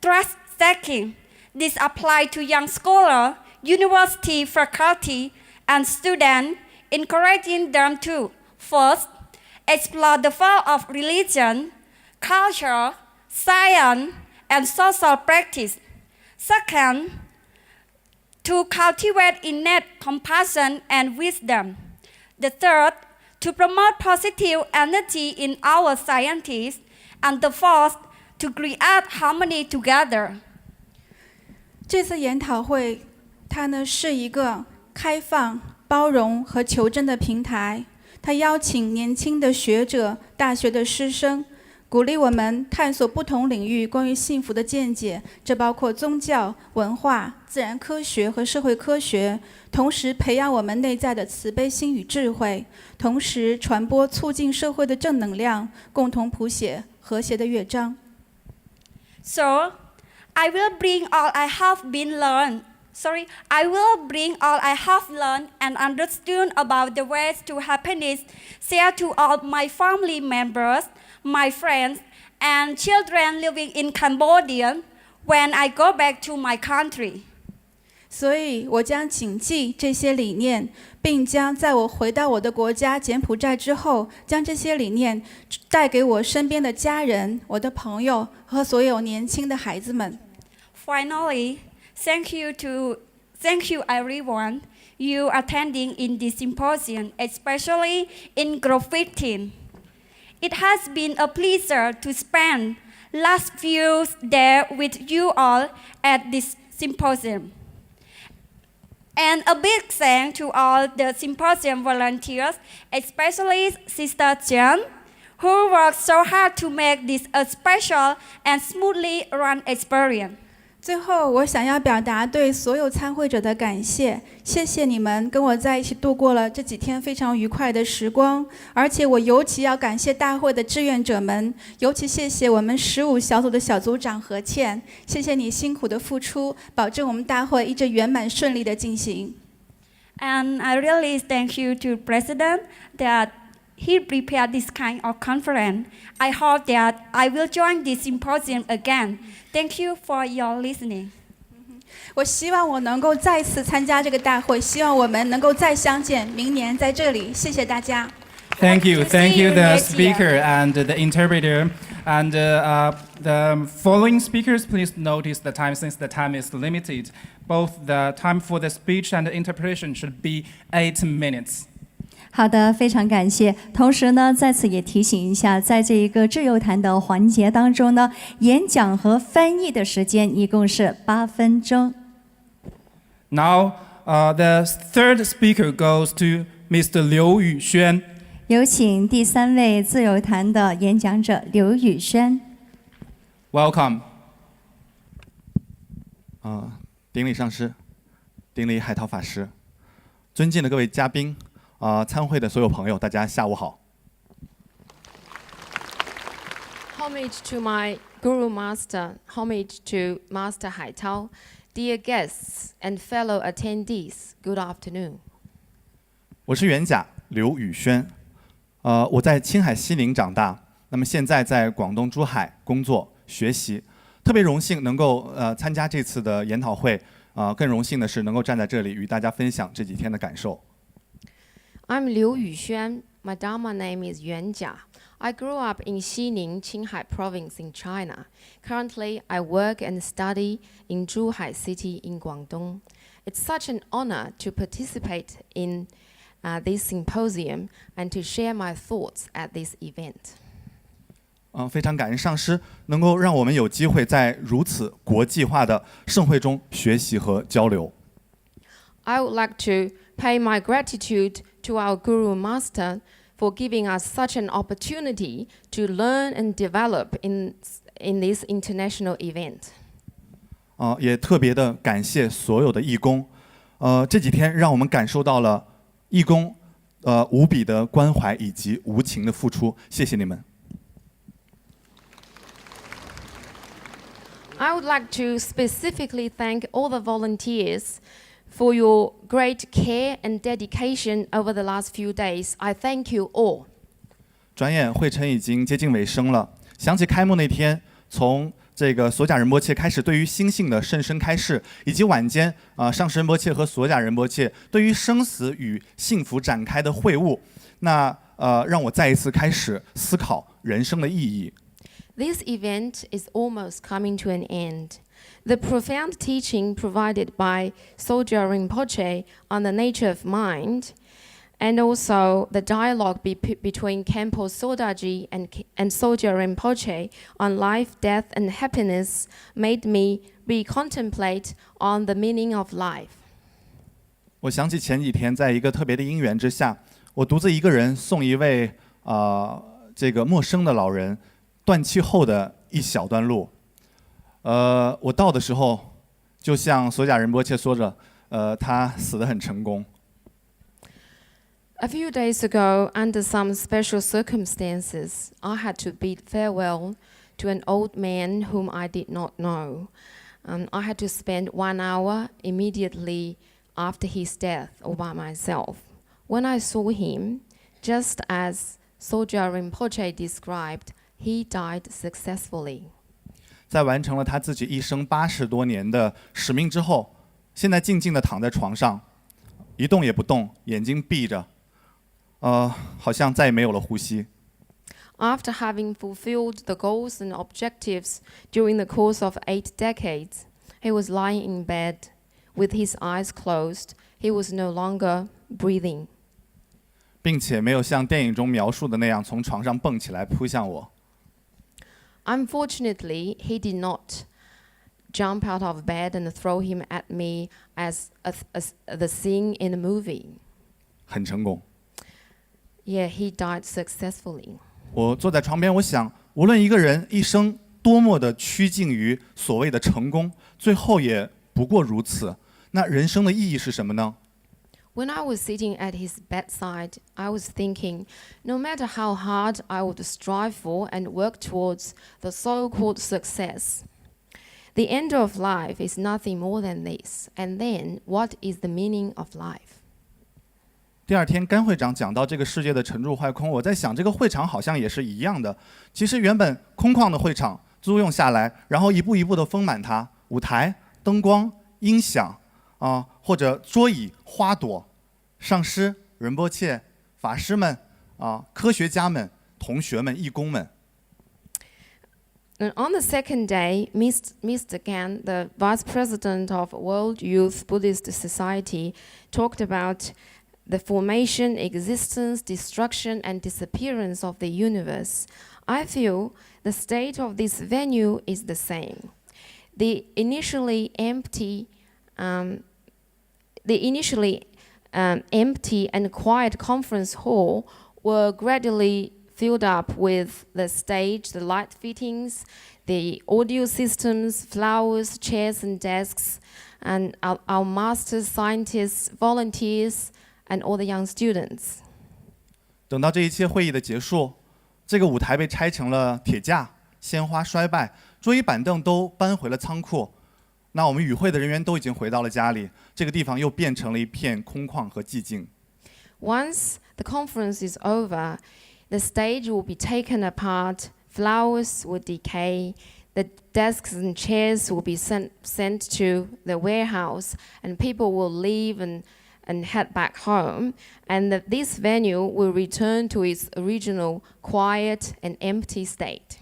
Speaker 6: trust-taking. This applies to young scholars, university faculty, and students, encouraging them to, first, explore the field of religion, culture, science, and social practice. Second, to cultivate innate compassion and wisdom. The third, to promote positive energy in our scientists. And the fourth, to create harmony together.
Speaker 7: 这次研讨会，它呢是一个开放、包容和求真的平台。它邀请年轻的学者、大学的师生，鼓励我们探索不同领域关于幸福的见解，这包括宗教、文化、自然科学和社会科学，同时培养我们内在的慈悲心与智慧，同时传播促进社会的正能量，共同谱写和谐的乐章。
Speaker 6: So, I will bring all I have learned and understood about the ways to happiness, share to all my family members, my friends, and children living in Cambodia when I go back to my country.
Speaker 7: 所以我将谨记这些理念，并将在我回到我的国家柬埔寨之后，将这些理念带给我身边的家人、我的朋友和所有年轻的孩子们。
Speaker 6: Finally, thank you everyone you attending in this symposium, especially in group 15. It has been a pleasure to spend last few days with you all at this symposium. And a big thanks to all the symposium volunteers, especially Sister Chiang, who worked so hard to make this a special and smoothly run experience.
Speaker 7: 最后，我想要表达对所有参会者的感谢，谢谢你们跟我在一起度过了这几天非常愉快的时光。而且我尤其要感谢大会的志愿者们，尤其谢谢我们15小组的小组长何倩，谢谢你辛苦的付出，保证我们大会一直圆满顺利的进行。
Speaker 6: And I really thank you to President that he prepared this kind of conference. I hope that I will join this symposium again. Thank you for your listening.
Speaker 7: 我希望我能够再次参加这个大会，希望我们能够再相见，明年在这里。谢谢大家。
Speaker 3: Thank you,
Speaker 6: See you
Speaker 3: the
Speaker 6: next
Speaker 3: speaker and the interpreter. And the following speakers, please notice the time since the time is limited. Both the time for the speech and the interpretation should be 8 minutes.
Speaker 2: 好的，非常感谢。同时呢，在此也提醒一下，在这一个自由谈的环节当中呢，演讲和翻译的时间一共是8分钟。
Speaker 3: Now, the third speaker goes to Mr. Liu Yuxuan.
Speaker 2: 有请第3位自由谈的演讲者刘宇轩。
Speaker 3: Welcome.
Speaker 8: 顶礼上师，顶礼海涛法师，尊敬的各位嘉宾。参会的所有朋友，大家下午好。
Speaker 9: Homage to my Guru Master, homage to Master Hai Tao, dear guests and fellow attendees, good afternoon.
Speaker 8: 我是元甲刘宇轩，我在青海西宁长大，那么现在在广东珠海工作学习，特别荣幸能够参加这次的研讨会，更荣幸的是能够站在这里与大家分享这几天的感受。
Speaker 9: I'm Liu Yuxuan. My Dharma name is Yuan Jia. I grew up in Xining, Qinghai Province in China. Currently, I work and study in Zhuhai City in Guangdong. It's such an honor to participate in this symposium and to share my thoughts at this event.
Speaker 8: 非常感恩上师能够让我们有机会在如此国际化的盛会中学习和交流。
Speaker 9: I would like to pay my gratitude to our Guru Master for giving us such an opportunity to learn and develop in this international event.
Speaker 8: 也特别的感谢所有的义工，这几天让我们感受到了义工无比的关怀以及无情的付出，谢谢你们。
Speaker 9: I would like to specifically thank all the volunteers for your great care and dedication over the last few days. I thank you all.
Speaker 8: 转眼会程已经接近尾声了，想起开幕那天，从这个索甲仁波切开始对于心性的甚深开示，以及晚间上师仁波切和索甲仁波切对于生死与幸福展开的会晤。那让我再一次开始思考人生的意义。
Speaker 9: This event is almost coming to an end. The profound teaching provided by Sogyal Rinpoche on the nature of mind, and also the dialogue between Khenpo Sodaji and Sogyal Rinpoche on life, death, and happiness made me recontemplate on the meaning of life.
Speaker 8: 我想起前几天在一个特别的因缘之下，我独自一个人送一位这个陌生的老人断气后的一小段路。我到的时候，就像索甲仁波切说着，他死得很成功。
Speaker 9: A few days ago, under some special circumstances, I had to bid farewell to an old man whom I did not know. I had to spend 1 hour immediately after his death all by myself. When I saw him, just as Sogyal Rinpoche described, he died successfully.
Speaker 8: 在完成了他自己一生80多年的使命之后，现在静静地躺在床上，一动也不动，眼睛闭着，好像再也没有了呼吸。
Speaker 9: After having fulfilled the goals and objectives during the course of 8 decades, he was lying in bed with his eyes closed. He was no longer breathing.
Speaker 8: 并且没有像电影中描述的那样从床上蹦起来扑向我。
Speaker 9: Unfortunately, he did not jump out of bed and throw him at me as the scene in the movie.
Speaker 8: 很成功。
Speaker 9: Yeah, he died successfully.
Speaker 8: 我坐在床边，我想，无论一个人一生多么的趋近于所谓的成功，最后也不过如此。那人生的意义是什么呢？
Speaker 9: When I was sitting at his bedside, I was thinking, no matter how hard I would strive for and work towards the so-called success, the end of life is nothing more than this. And then, what is the meaning of life?
Speaker 8: 第二天，甘会长讲到这个世界的沉住坏空，我在想，这个会场好像也是一样的。其实原本空旷的会场租用下来，然后一步一步的丰满它，舞台、灯光、音响或者桌椅、花朵。上师、仁波切、法师们科学家们、同学们、义工们。
Speaker 9: And on the second day, Mr. Gan, the vice president of World Youth Buddhist Society, talked about the formation, existence, destruction, and disappearance of the universe. I feel the state of this venue is the same. The initially empty and quiet conference hall were gradually filled up with the stage, the light fittings, the audio systems, flowers, chairs and desks, and our masters, scientists, volunteers, and all the young students.
Speaker 8: 等到这一切会议的结束，这个舞台被拆成了铁架，鲜花衰败，桌椅板凳都搬回了仓库。那我们与会的人员都已经回到了家里，这个地方又变成了一片空旷和寂静。
Speaker 9: Once the conference is over, the stage will be taken apart, flowers will decay, the desks and chairs will be sent to the warehouse, and people will leave and head back home, and this venue will return to its original quiet and empty state.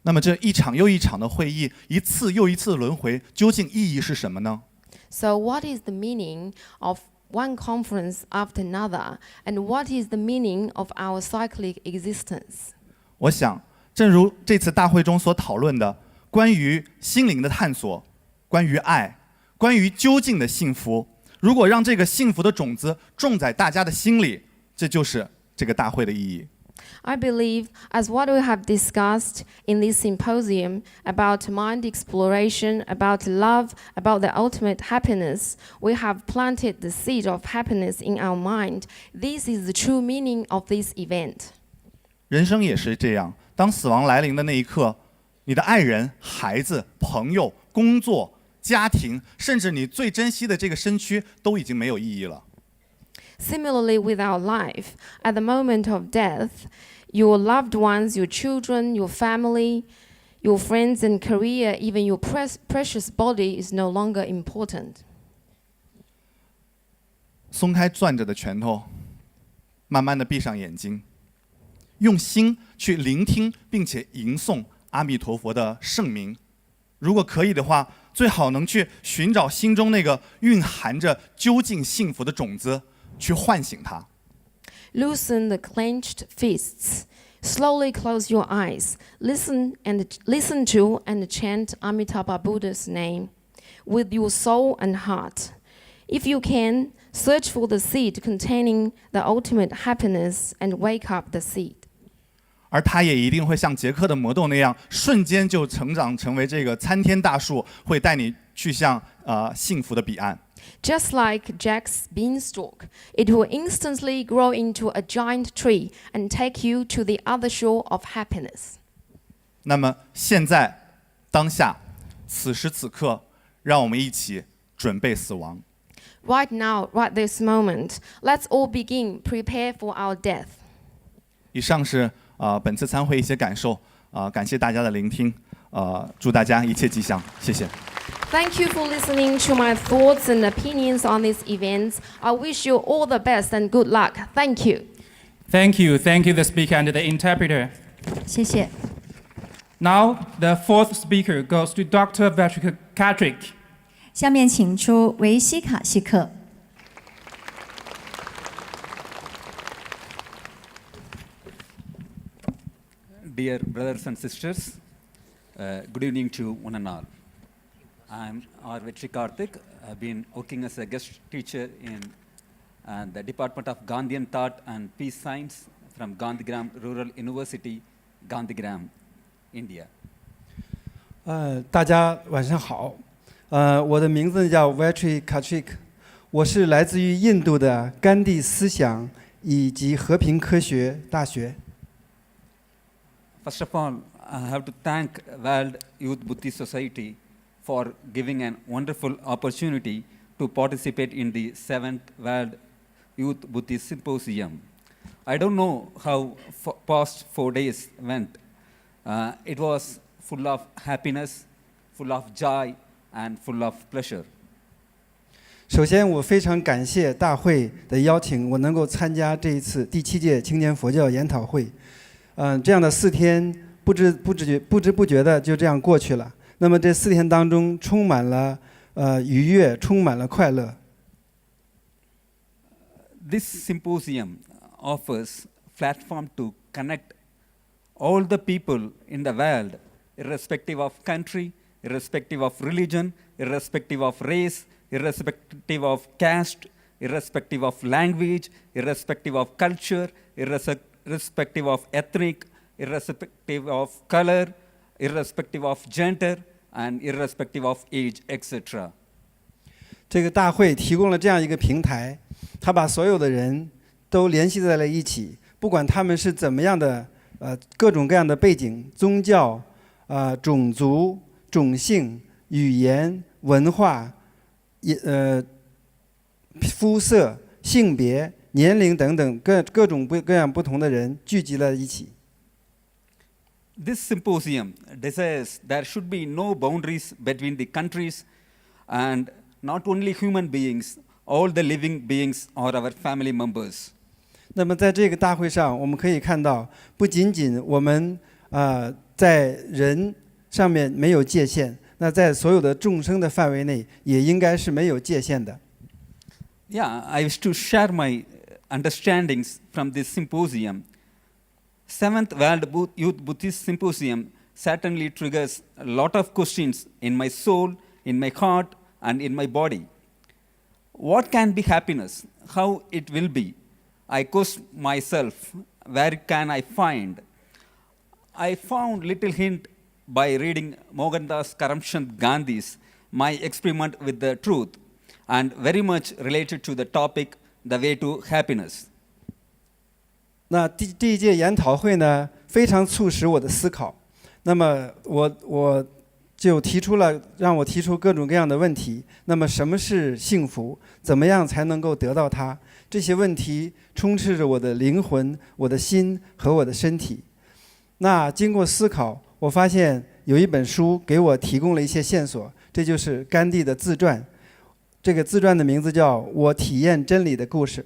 Speaker 8: 那么这一场又一场的会议，一次又一次的轮回，究竟意义是什么呢？
Speaker 9: So what is the meaning of one conference after another, and what is the meaning of our cyclic existence?
Speaker 8: 我想，正如这次大会中所讨论的，关于心灵的探索，关于爱，关于究竟的幸福，如果让这个幸福的种子种在大家的心里，这就是这个大会的意义。
Speaker 9: I believe, as what we have discussed in this symposium about mind exploration, about love, about the ultimate happiness, we have planted the seed of happiness in our mind. This is the true meaning of this event.
Speaker 8: 人生也是这样，当死亡来临的那一刻，你的爱人、孩子、朋友、工作、家庭，甚至你最珍惜的这个身躯，都已经没有意义了。
Speaker 9: Similarly with our life, at the moment of death, your loved ones, your children, your family, your friends and career, even your precious body is no longer important.
Speaker 8: 松开攥着的拳头，慢慢的闭上眼睛，用心去聆听并且吟诵阿弥陀佛的圣名。如果可以的话，最好能去寻找心中那个蕴含着究竟幸福的种子，去唤醒它。
Speaker 9: Loosen the clenched fists. Slowly close your eyes. Listen to and chant Amitabha Buddha's name with your soul and heart. If you can, search for the seed containing the ultimate happiness and wake up the seed.
Speaker 8: 而它也一定会像杰克的魔豆那样，瞬间就成长成为这个参天大树，会带你去向幸福的彼岸。
Speaker 9: Just like Jack's beanstalk, it will instantly grow into a giant tree and take you to the other shore of happiness.
Speaker 8: 那么现在、当下、此时此刻，让我们一起准备死亡。
Speaker 9: Right now, right this moment, let's all begin prepare for our death.
Speaker 8: 以上是本次参会一些感受，感谢大家的聆听，祝大家一切吉祥，谢谢。
Speaker 9: Thank you for listening to my thoughts and opinions on these events. I wish you all the best and good luck. Thank you.
Speaker 3: Thank you, the speaker and the interpreter.
Speaker 2: 谢谢。
Speaker 3: Now, the fourth speaker goes to Dr. Patrick.
Speaker 2: 下面请出维西卡西克。
Speaker 10: Dear brothers and sisters, good evening to one and all. I'm R. Vetri Karthik. I've been working as a guest teacher in the Department of Gandhian Thought and Peace Science from Gandhigram Rural University, Gandhigram, India.
Speaker 11: 大家晚上好，我的名字叫 Vetri Karthik， 我是来自于印度的甘地思想以及和平科学大学。
Speaker 10: First of all, I have to thank World Youth Buddhist Society for giving a wonderful opportunity to participate in the 7th World Youth Buddhist Symposium. I don't know how past 4 days went. It was full of happiness, full of joy, and full of pleasure.
Speaker 11: 首先，我非常感谢大会的邀请，我能够参加这一次第7届青年佛教研讨会。这样的4天不知不觉的就这样过去了。那么这4天当中，充满了愉悦，充满了快乐。
Speaker 10: This symposium offers platform to connect all the people in the world, irrespective of country, irrespective of religion, irrespective of race, irrespective of caste, irrespective of language, irrespective of culture, irrespective of ethnic, irrespective of color, irrespective of gender, and irrespective of age, etc.
Speaker 11: 这个大会提供了这样一个平台，它把所有的人都联系在了一起，不管他们是怎么样的各种各样的背景、宗教、种族、种姓、语言、文化、肤色、性别、年龄等等各种各样不同的人聚集了一起。
Speaker 10: This symposium desires there should be no boundaries between the countries, and not only human beings, all the living beings are our family members.
Speaker 11: 那么在这个大会上，我们可以看到，不仅仅我们在人上面没有界限，那在所有的众生的范围内，也应该是没有界限的。
Speaker 10: Yeah, I wish to share my understandings from this symposium. 7th World Youth Buddhist Symposium certainly triggers a lot of questions in my soul, in my heart, and in my body. What can be happiness? How it will be? I question myself, where can I find? I found little hint by reading Mohandas Karamchand Gandhi's My Experiment with the Truth, and very much related to the topic, the way to happiness.
Speaker 11: 那第一届研讨会呢，非常促使我的思考。那么我就让我提出各种各样的问题。那么什么是幸福？怎么样才能够得到它？这些问题充斥着我的灵魂、我的心和我的身体。那经过思考，我发现有一本书给我提供了一些线索，这就是甘地的自传。这个自传的名字叫《我体验真理的故事》。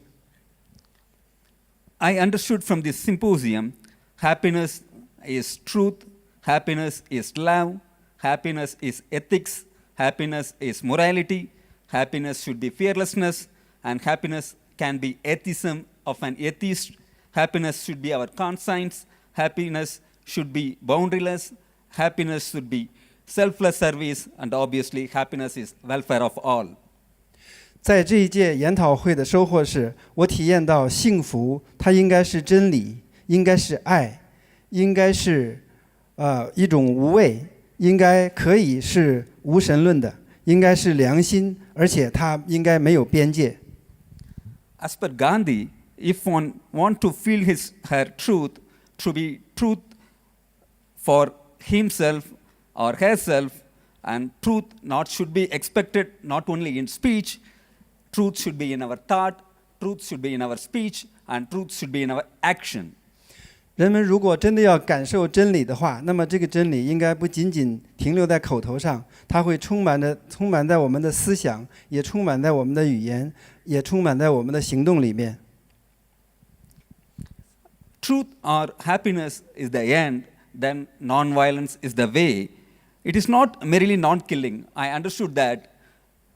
Speaker 10: I understood from this symposium happiness is truth, happiness is love, happiness is ethics, happiness is morality, happiness should be fearlessness, and happiness can be atheism of an atheist. Happiness should be our conscience, happiness should be boundaryless, happiness should be selfless service, and obviously happiness is welfare of all.
Speaker 11: 在这一届研讨会的收获是，我体验到幸福，它应该是真理，应该是爱，应该是一种无畏，应该可以是无神论的，应该是良心，而且它应该没有边界。
Speaker 10: As per Gandhi, if one want to feel her truth to be truth for himself or herself, and truth should be expected not only in speech, truth should be in our thought, truth should be in our speech, and truth should be in our action.
Speaker 11: 人们如果真的要感受真理的话，那么这个真理应该不仅仅停留在口头上，它会充满在我们的思想，也充满在我们的语言，也充满在我们的行动里面。
Speaker 10: Truth or happiness is the end, then non-violence is the way. It is not merely non-killing. I understood that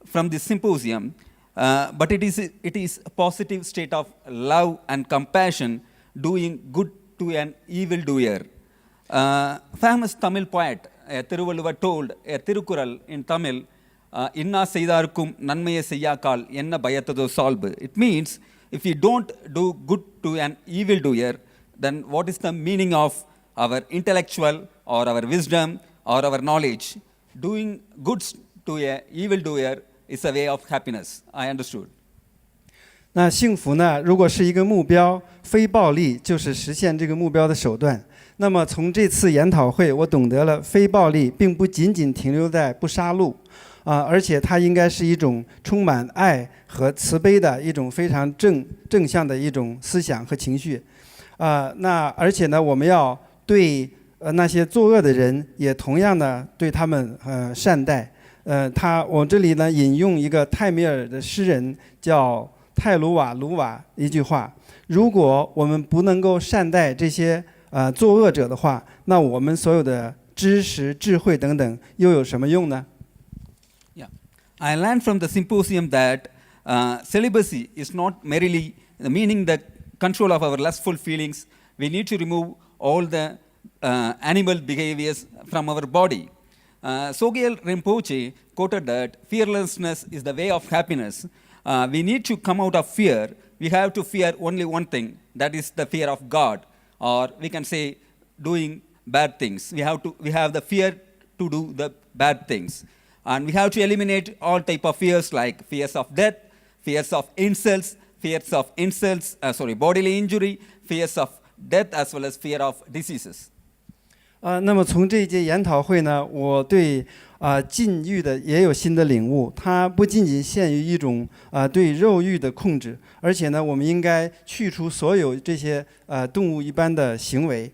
Speaker 10: from this symposium, but it is a positive state of love and compassion, doing good to an evildoer. Famous Tamil poet Thiruvalluvar told a Thirukural in Tamil, Inna Seidarkum Nanmaya Seyyakal Enna Bayatado Solbu. It means if we don't do good to an evildoer, then what is the meaning of our intellectual or our wisdom or our knowledge? Doing good to an evildoer is a way of happiness. I understood.
Speaker 11: 那幸福呢？如果是一个目标，非暴力就是实现这个目标的手段。那么从这次研讨会，我懂得了非暴力并不仅仅停留在不杀戮，而且它应该是一种充满爱和慈悲的一种非常正向的一种思想和情绪。那而且呢，我们要对那些作恶的人也同样的对他们善待。我这里呢引用一个泰米尔的诗人叫泰鲁瓦鲁瓦一句话：如果我们不能够善待这些作恶者的话，那我们所有的知识、智慧等等又有什么用呢？
Speaker 10: Yeah, I learned from the symposium that celibacy is not merely meaning the control of our lustful feelings. We need to remove all the animal behaviors from our body. Sogyal Rinpoche quoted that fearlessness is the way of happiness. We need to come out of fear. We have to fear only one thing, that is the fear of God, or we can say doing bad things. We have the fear to do the bad things, and we have to eliminate all type of fears like fears of death, fears of insults, bodily injury, fears of death, as well as fear of diseases.
Speaker 11: 那么从这一届研讨会呢，我对禁欲的也有新的领悟。它不仅仅限于一种对肉欲的控制，而且呢，我们应该去除所有这些动物一般的行为。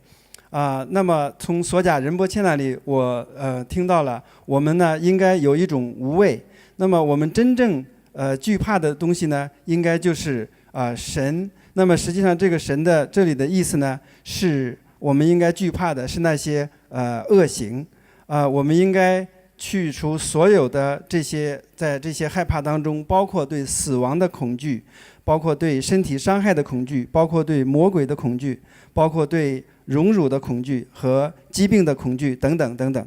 Speaker 11: 那么从索甲仁波切那里，我听到了，我们呢应该有一种无畏。那么我们真正惧怕的东西呢，应该就是神。那么实际上这个神的这里的意思呢是。我们应该惧怕的是那些恶行，我们应该去除所有的这些，在这些害怕当中，包括对死亡的恐惧，包括对身体伤害的恐惧，包括对魔鬼的恐惧，包括对荣辱的恐惧和疾病的恐惧等等等等。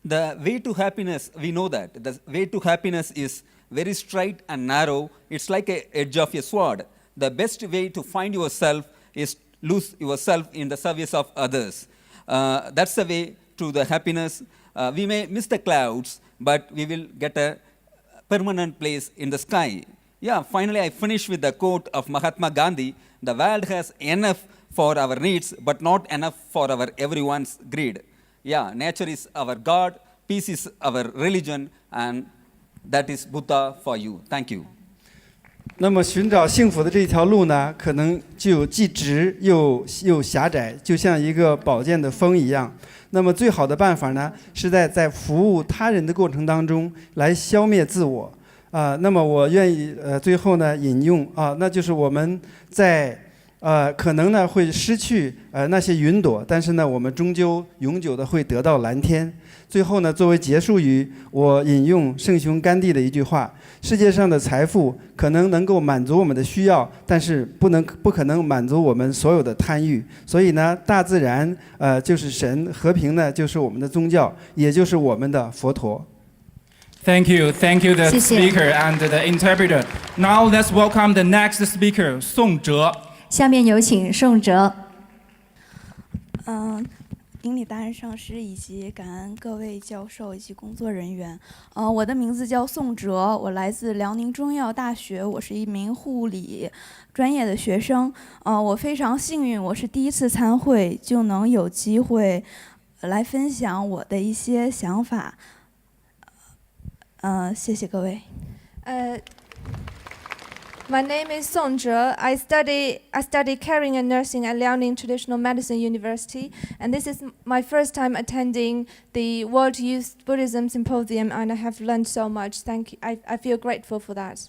Speaker 10: The way to happiness, we know that the way to happiness is very straight and narrow. It's like an edge of a sword. The best way to find yourself is lose yourself in the service of others. That's the way to the happiness. We may miss the clouds, but we will get a permanent place in the sky. Yeah, finally I finish with the quote of Mahatma Gandhi: the world has enough for our needs, but not enough for our everyone's greed. Yeah, nature is our God, peace is our religion, and that is Buddha for you. Thank you.
Speaker 11: 那么寻找幸福的这条路呢，可能就既直又狭窄，就像一个宝剑的锋一样。那么最好的办法呢，是在服务他人的过程当中来消灭自我。那么我愿意最后呢引用那就是我们在可能呢会失去那些云朵，但是呢，我们终究永久的会得到蓝天。最后呢，作为结束语，我引用圣雄甘地的一句话：世界上的财富可能够满足我们的需要，但是不可能满足我们所有的贪欲。所以呢，大自然就是神，和平呢就是我们的宗教，也就是我们的佛陀。
Speaker 3: Thank you, the
Speaker 2: 谢谢。
Speaker 3: speaker and the interpreter. Now let's welcome the next speaker, 宋哲。
Speaker 2: 下面有请宋哲。
Speaker 12: 顶礼大人上师以及感恩各位教授以及工作人员。我的名字叫宋哲，我来自辽宁中医药大学，我是一名护理专业的学生。我非常幸运，我是第一次参会就能有机会来分享我的一些想法。谢谢各位。
Speaker 5: My name is Song Zhe. I study caring and nursing at Liaoning Traditional Medicine University, and this is my first time attending the World Youth Buddhism Symposium, and I have learned so much. Thank you. I feel grateful for that.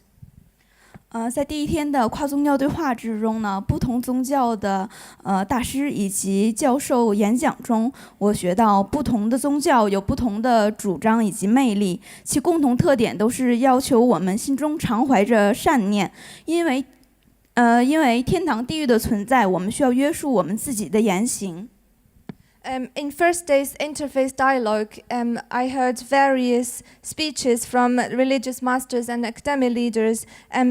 Speaker 12: 在第一天的跨宗教对话之中呢，不同宗教的大师以及教授演讲中，我学到不同的宗教有不同的主张以及魅力，其共同特点都是要求我们心中常怀着善念，因为天堂地狱的存在，我们需要约束我们自己的言行。
Speaker 5: In first day's interfaith dialogue, I heard various speeches from religious masters and academic leaders.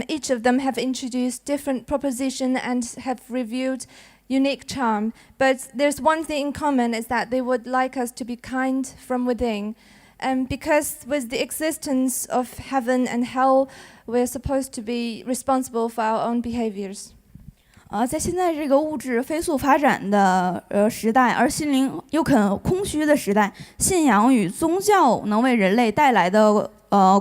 Speaker 5: Each of them have introduced different proposition and have revealed unique charm. But there's one thing in common, is that they would like us to be kind from within. Because with the existence of heaven and hell, we're supposed to be responsible for our own behaviors.
Speaker 12: 在现在这个物质飞速发展的时代，而心灵又很空虚的时代，信仰与宗教能为人类带来的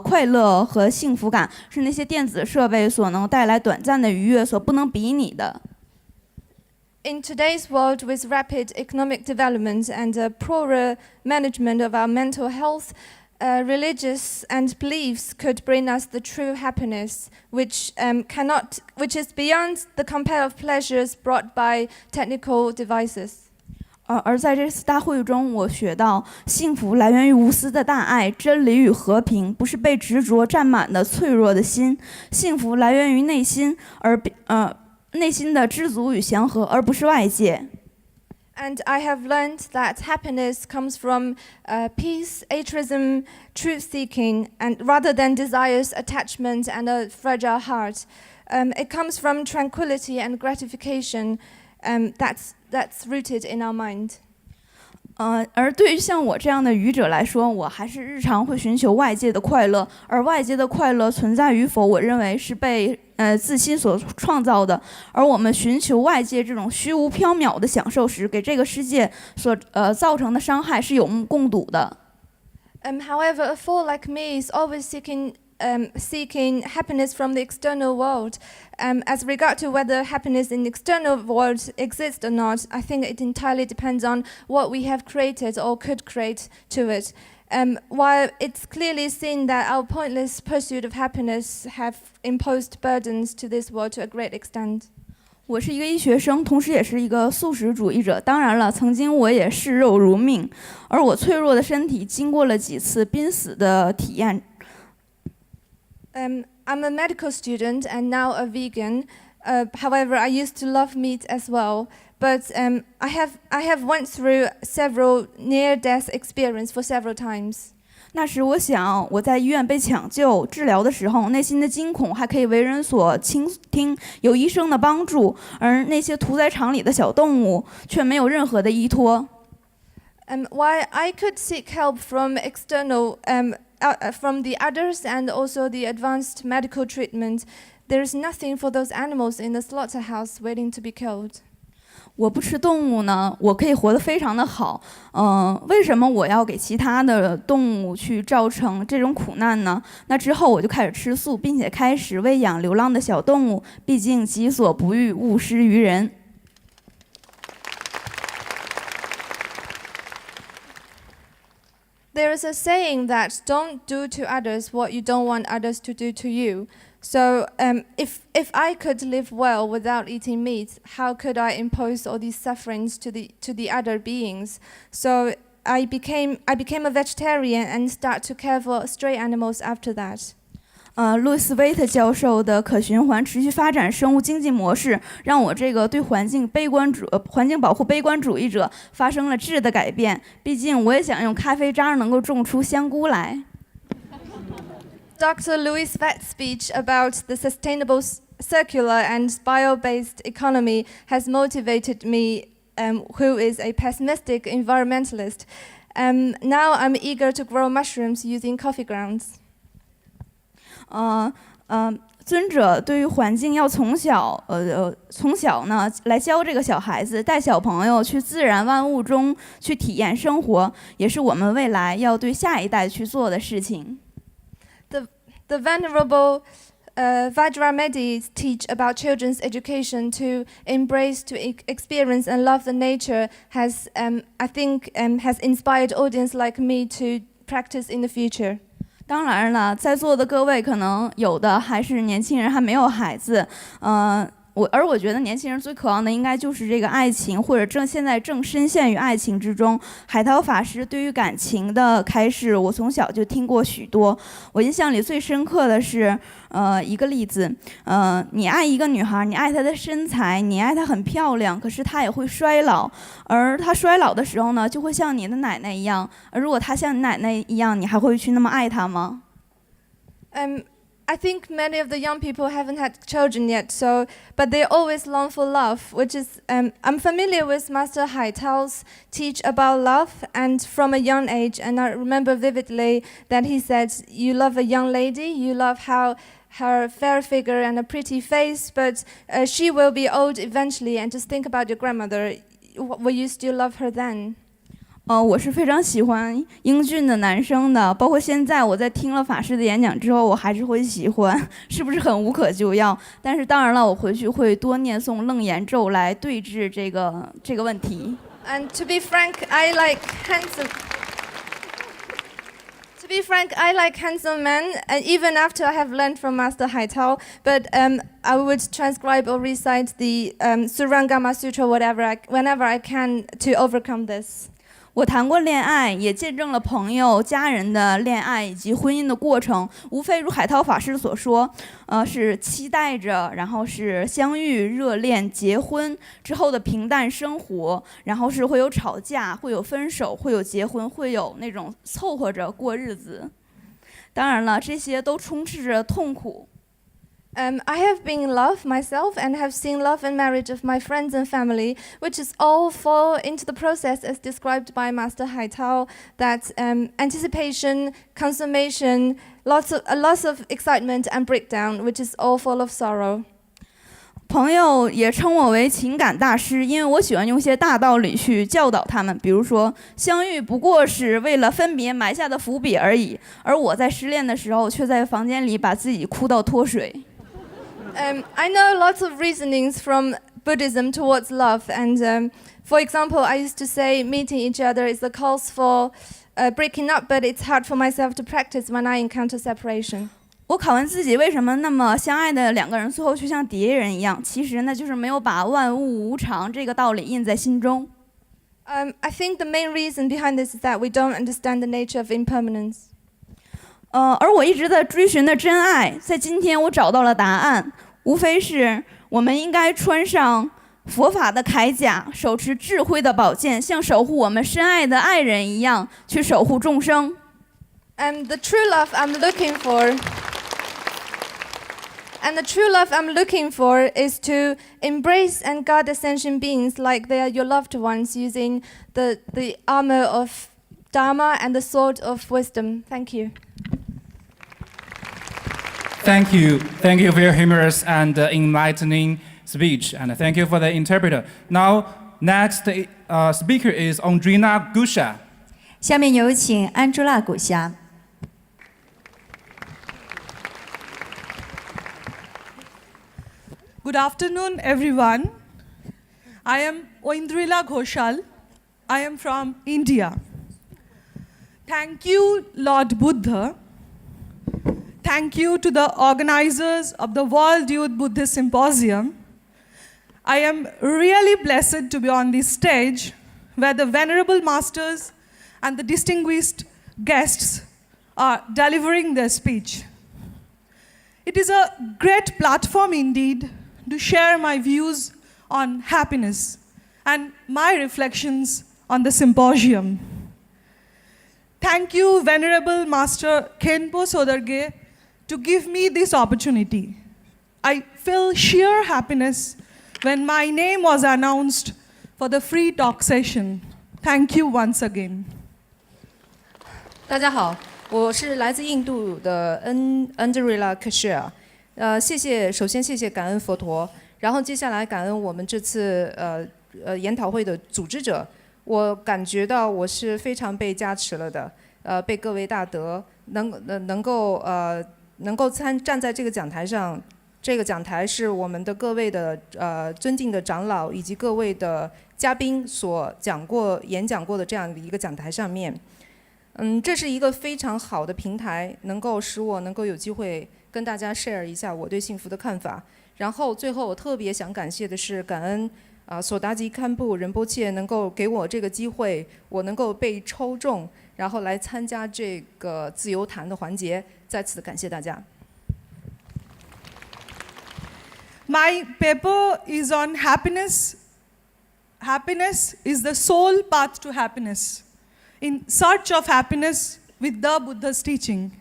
Speaker 12: 快乐和幸福感，是那些电子设备所能带来短暂的愉悦所不能比拟的。
Speaker 5: In today's world, with rapid economic development and a poorer management of our mental health, religious and beliefs could bring us the true happiness, which is beyond the compare of pleasures brought by technical devices.
Speaker 12: 而在这次大会中，我学到幸福来源于无私的大爱、真理与和平，不是被执着占满的脆弱的心。幸福来源于内心，内心的知足与祥和，而不是外界。
Speaker 5: And I have learned that happiness comes from peace, altruism, truth-seeking, and rather than desires, attachment, and a fragile heart. It comes from tranquility and gratification. That's rooted in our mind.
Speaker 12: 而对于像我这样的愚者来说，我还是日常会寻求外界的快乐，而外界的快乐存在与否，我认为是被自心所创造的。而我们寻求外界这种虚无缥缈的享受时，给这个世界所造成的伤害是有目共睹的。
Speaker 5: However, a fool like me is always seeking happiness from the external world. As regard to whether happiness in the external world exists or not, I think it entirely depends on what we have created or could create to it. While it's clearly seen that our pointless pursuit of happiness have imposed burdens to this world to a great extent.
Speaker 12: 我是一个医学生，同时也是一个素食主义者。当然了，曾经我也视肉如命，而我脆弱的身体经过了几次濒死的体验。
Speaker 5: I'm a medical student and now a vegan. However, I used to love meat as well. But I have went through several near-death experience for several times.
Speaker 12: 那时我想，我在医院被抢救治疗的时候，内心的惊恐还可以为人所倾听，有医生的帮助，而那些屠宰场里的小动物却没有任何的依托。
Speaker 5: While I could seek help from external, from the others and also the advanced medical treatment, there is nothing for those animals in the slaughterhouse waiting to be killed.
Speaker 12: 我不吃动物呢，我可以活得非常的好。为什么我要给其他的动物去造成这种苦难呢？那之后我就开始吃素，并且开始喂养流浪的小动物。毕竟己所不欲，勿施于人。
Speaker 5: There is a saying that don't do to others what you don't want others to do to you.
Speaker 1: So if I could live well without eating meat, how could I impose all these sufferings to the other beings? So I became a vegetarian and start to care for stray animals after that.
Speaker 12: 路易斯威特教授的可循环持续发展生物经济模式，让我这个对环境保护悲观主义者发生了质的改变。毕竟我也想用咖啡渣能够种出香菇来。
Speaker 1: Dr. Louis Vett's speech about the sustainable, circular and bio-based economy has motivated me, who is a pessimistic environmentalist. Now I'm eager to grow mushrooms using coffee grounds.
Speaker 12: 尊者对于环境要从小呢来教这个小孩子，带小朋友去自然万物中去体验生活，也是我们未来要对下一代去做的事情。
Speaker 1: The venerable Vajramedi teach about children's education to embrace, to experience and love the nature has, I think, has inspired audience like me to practice in the future.
Speaker 12: 当然了，在座的各位可能有的还是年轻人，还没有孩子，我觉得年轻人最渴望的应该就是这个爱情，或者现在正深陷于爱情之中。海涛法师对于感情的开示，我从小就听过许多。我印象里最深刻的是，一个例子，你爱一个女孩，你爱她的身材，你爱她很漂亮，可是她也会衰老，而她衰老的时候呢，就会像你的奶奶一样。而如果她像你奶奶一样，你还会去那么爱她吗？
Speaker 1: I think many of the young people haven't had children yet, but they always long for love, which is, I'm familiar with Master Hai Tao's teach about love, and from a young age, and I remember vividly that he said, you love a young lady, you love how her fair figure and a pretty face, but she will be old eventually, and just think about your grandmother, will you still love her then?
Speaker 12: 我是非常喜欢英俊的男生的，包括现在我在听了法师的演讲之后，我还是会喜欢，是不是很无可救药？但是当然了，我回去会多念诵楞严咒来对治这个问题。
Speaker 1: And to be frank, I like handsome men, and even after I have learned from Master Hai Tao, but I would transcribe or recite the Surangama Sutra whenever I can to overcome this.
Speaker 12: 我谈过恋爱，也见证了朋友、家人的恋爱以及婚姻的过程，无非如海涛法师所说，是期待着，然后是相遇、热恋、结婚之后的平淡生活，然后是会有吵架，会有分手，会有结婚，会有那种凑合着过日子。当然了，这些都充斥着痛苦。
Speaker 1: I have been in love myself and have seen love and marriage of my friends and family, which is all fall into the process as described by Master Hai Tao, that anticipation, consummation, lots of excitement and breakdown, which is all full of sorrow.
Speaker 12: 朋友也称我为情感大师，因为我喜欢用些大道理去教导他们。比如说，相遇不过是为了分别埋下的伏笔而已，而我在失恋的时候，却在房间里把自己哭到脱水。
Speaker 1: I know lots of reasonings from Buddhism towards love, and for example, I used to say meeting each other is the cause for breaking up, but it's hard for myself to practice when I encounter separation.
Speaker 12: 我拷问自己，为什么那么相爱的两个人最后却像敌人一样？其实呢，就是没有把万物无常这个道理印在心中。
Speaker 1: I think the main reason behind this is that we don't understand the nature of impermanence.
Speaker 12: 而我一直在追寻的真爱，在今天我找到了答案，无非是我们应该穿上佛法的铠甲，手持智慧的宝剑，像守护我们深爱的爱人一样，去守护众生。
Speaker 1: The true love I'm looking for is to embrace and guard the sentient beings like they are your loved ones, using the armor of Dharma and the sword of wisdom. Thank you.
Speaker 3: Thank you for your humorous and enlightening speech, and thank you for the interpreter. Now, next speaker is Andrina Gusha.
Speaker 2: 下面有请安朱拉古霞。
Speaker 13: Good afternoon, everyone. I am Oindrila Ghoshal. I am from India. Thank you, Lord Buddha. thank you to the organizers of the World Youth Buddhist Symposium. I am really blessed to be on this stage where the venerable masters and the distinguished guests are delivering their speech. It is a great platform indeed to share my views on happiness and my reflections on the symposium. Thank you, Venerable Master Khenpo Sodarge, to give me this opportunity. I feel sheer happiness when my name was announced for the free talk session. Thank you once again.
Speaker 14: 大家好，我是来自印度的Andrila Kashir。首先谢谢感恩佛陀，然后接下来感恩我们这次研讨会的组织者。我感觉到我是非常被加持了的，被各位大德能够站在这个讲台上，这个讲台是我们的各位的尊敬的长老以及各位的嘉宾所演讲过的这样的一个讲台上面。这是一个非常好的平台，能够使我能够有机会跟大家 share 一下我对幸福的看法。然后最后我特别想感谢的是感恩索达吉堪布仁波切能够给我这个机会，我能够被抽中，然后来参加这个自由谈的环节，再次感谢大家。
Speaker 13: My paper is on happiness. Happiness is the sole path to happiness. In search of happiness with the Buddha's teaching.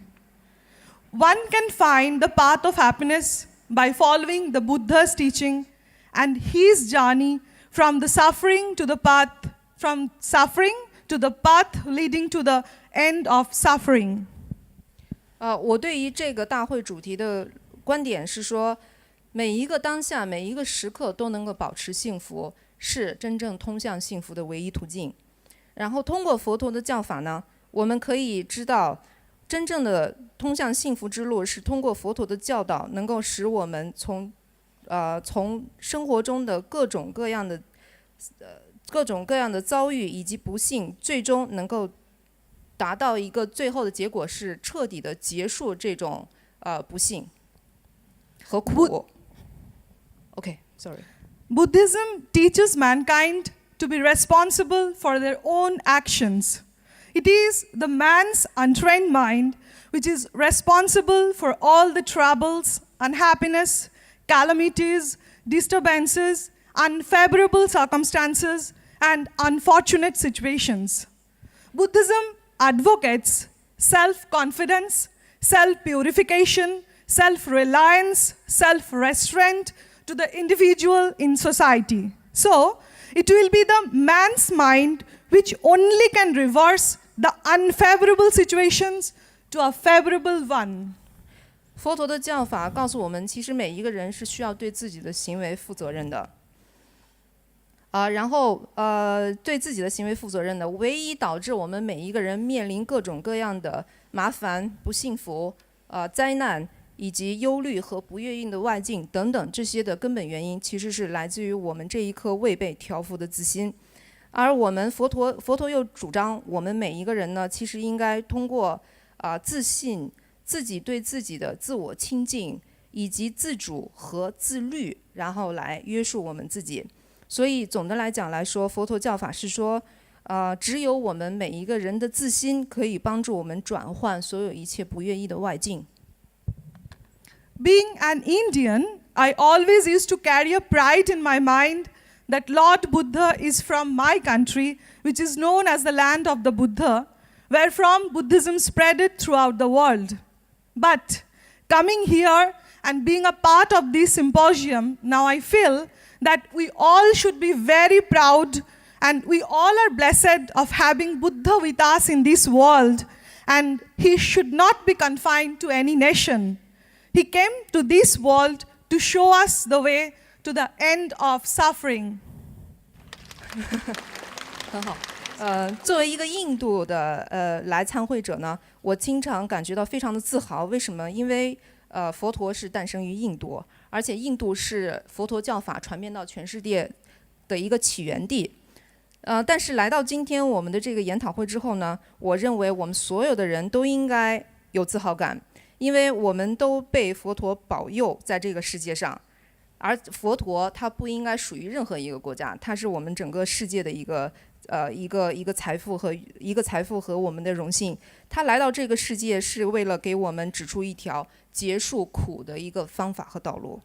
Speaker 13: One can find the path of happiness by following the Buddha's teaching and his journey from the suffering to the path, from suffering to the path leading to the end of suffering.
Speaker 14: 我对于这个大会主题的观点是说，每一个当下，每一个时刻都能够保持幸福，是真正通向幸福的唯一途径。然后通过佛陀的教法呢，我们可以知道，真正的通向幸福之路是通过佛陀的教导，能够使我们从生活中的各种各样的遭遇以及不幸，最终能够达到一个最后的结果是彻底的结束这种不幸和苦。Okay, sorry.
Speaker 13: Buddhism teaches mankind to be responsible for their own actions. It is the man's untrained mind which is responsible for all the troubles, unhappiness, calamities, disturbances, unfavorable circumstances, and unfortunate situations. Buddhism advocates self-confidence, self-purification, self-reliance, self-restraint to the individual in society. So, it will be the man's mind which only can reverse the unfavorable situations to a favorable one.
Speaker 14: 佛陀的教法告诉我们，其实每一个人是需要对自己的行为负责任的。然后对自己的行为负责任的，唯一导致我们每一个人面临各种各样的麻烦、不幸福、灾难以及忧虑和不悦应的外境等等这些的根本原因，其实是来自于我们这一颗未被调伏的自心。而我们佛陀又主张，我们每一个人呢，其实应该通过自信、自己对自己的自我清净，以及自主和自律，然后来约束我们自己。所以总的来讲来说，佛陀教法是说，只有我们每一个人的自心可以帮助我们转换所有一切不愿意的外境。
Speaker 13: Being an Indian, I always used to carry a pride in my mind that Lord Buddha is from my country, which is known as the land of the Buddha, wherefrom Buddhism spreaded throughout the world. But coming here and being a part of this symposium, now I feel that we all should be very proud and we all are blessed of having Buddha with us in this world, and he should not be confined to any nation. He came to this world to show us the way to the end of suffering.
Speaker 14: 很好。作为一个印度的来参会者呢，我经常感觉到非常的自豪。为什么？因为佛陀是诞生于印度，而且印度是佛陀教法传遍到全世界的一个起源地。但是来到今天我们的这个研讨会之后呢，我认为我们所有的人都应该有自豪感。因为我们都被佛陀保佑在这个世界上，而佛陀他不应该属于任何一个国家，他是我们整个世界的一个财富和我们的荣幸。他来到这个世界是为了给我们指出一条结束苦的一个方法和道路。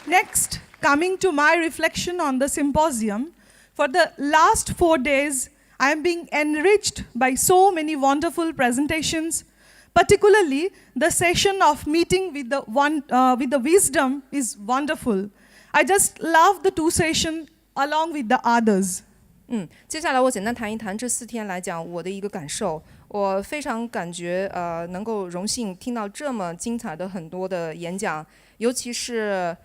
Speaker 13: Next, coming to my reflection on the symposium, for the last 4 days, I am being enriched by so many wonderful presentations. Particularly, the session of meeting with the wisdom is wonderful. I just love the 2 sessions along with the others.
Speaker 14: 接下来我简单谈一谈这4天来讲我的一个感受。我非常感觉能够荣幸听到这么精彩的很多的演讲，尤其是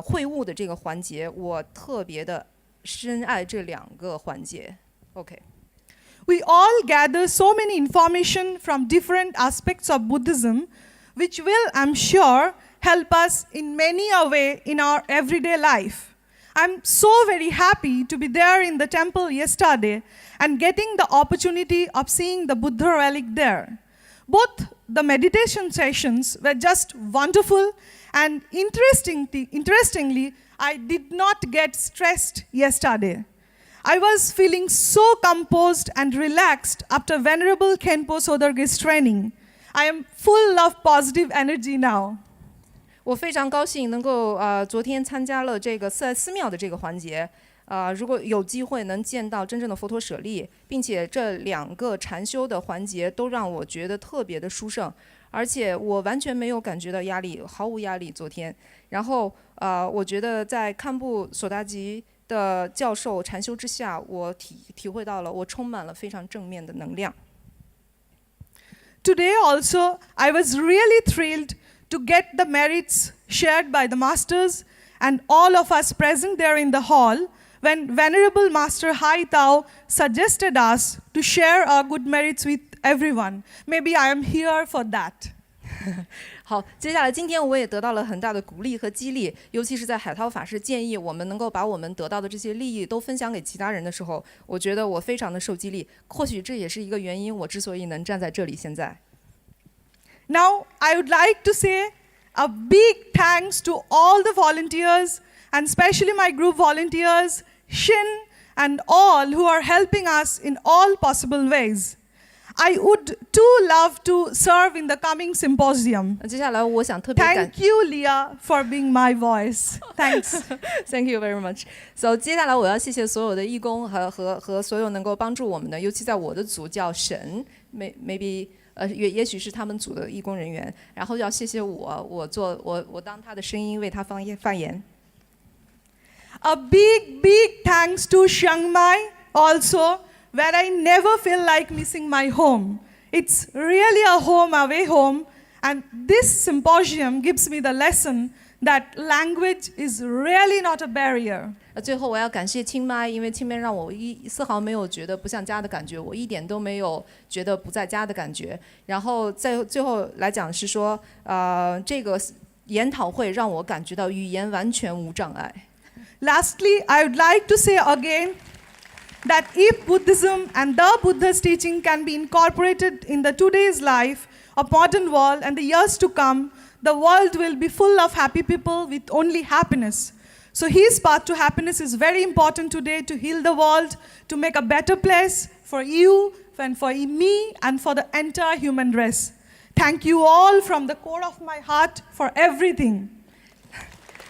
Speaker 14: 会务的这个环节，我特别的深爱这2个环节。OK。
Speaker 13: We all gather so many information from different aspects of Buddhism, which will, I'm sure, help us in many a way in our everyday life. I'm so very happy to be there in the temple yesterday and getting the opportunity of seeing the Buddha relic there. Both the meditation sessions were just wonderful, and interestingly, I did not get stressed yesterday. I was feeling so composed and relaxed after Venerable Khenpo Sodarge's training. I am full of positive energy now.
Speaker 14: 我非常高兴能够昨天参加了这个在寺庙的这个环节。如果有机会能见到真正的佛陀舍利，并且这2个禅修的环节都让我觉得特别的殊胜，而且我完全没有感觉到压力，毫无压力昨天。然后我觉得在堪布索达吉的教授禅修之下，我体会到了，我充满了非常正面的能量。
Speaker 13: Today also, I was really thrilled to get the merits shared by the masters and all of us present there in the hall when Venerable Master Hai Tao suggested us to share our good merits with everyone. Maybe I am here for that.
Speaker 14: 好，接下来今天我也得到了很大的鼓励和激励，尤其是在海涛法师建议我们能够把我们得到的这些利益都分享给其他人的时候，我觉得我非常的受激励。或许这也是一个原因，我之所以能站在这里现在。
Speaker 13: Now, I would like to say a big thanks to all the volunteers, and especially my group volunteers, Shin, and all who are helping us in all possible ways. I would too love to serve in the coming symposium.
Speaker 14: 接下来我想特别感
Speaker 13: Thank you, Leah, for being my voice. Thanks.
Speaker 14: Thank you very much. So 接下来我要谢谢所有的义工和所有能够帮助我们的，尤其在我的组叫神 ，maybe 也许是他们组的义工人员。然后要谢谢我当他的声音为他发言。
Speaker 13: A big thanks to Chiang Mai also, where I never feel like missing my home. It's really a home away home, and this symposium gives me the lesson that language is really not a barrier.
Speaker 14: 最后我要感谢清迈，因为清迈让我丝毫没有觉得不像家的感觉，我一点都没有觉得不在家的感觉。然后在最后来讲是说，这个研讨会让我感觉到语言完全无障碍。
Speaker 13: Lastly, I would like to say again that if Buddhism and the Buddha's teaching can be incorporated in the today's life of modern world and the years to come, the world will be full of happy people with only happiness. So his path to happiness is very important today to heal the world, to make a better place for you and for me and for the entire human race. Thank you all from the core of my heart for everything.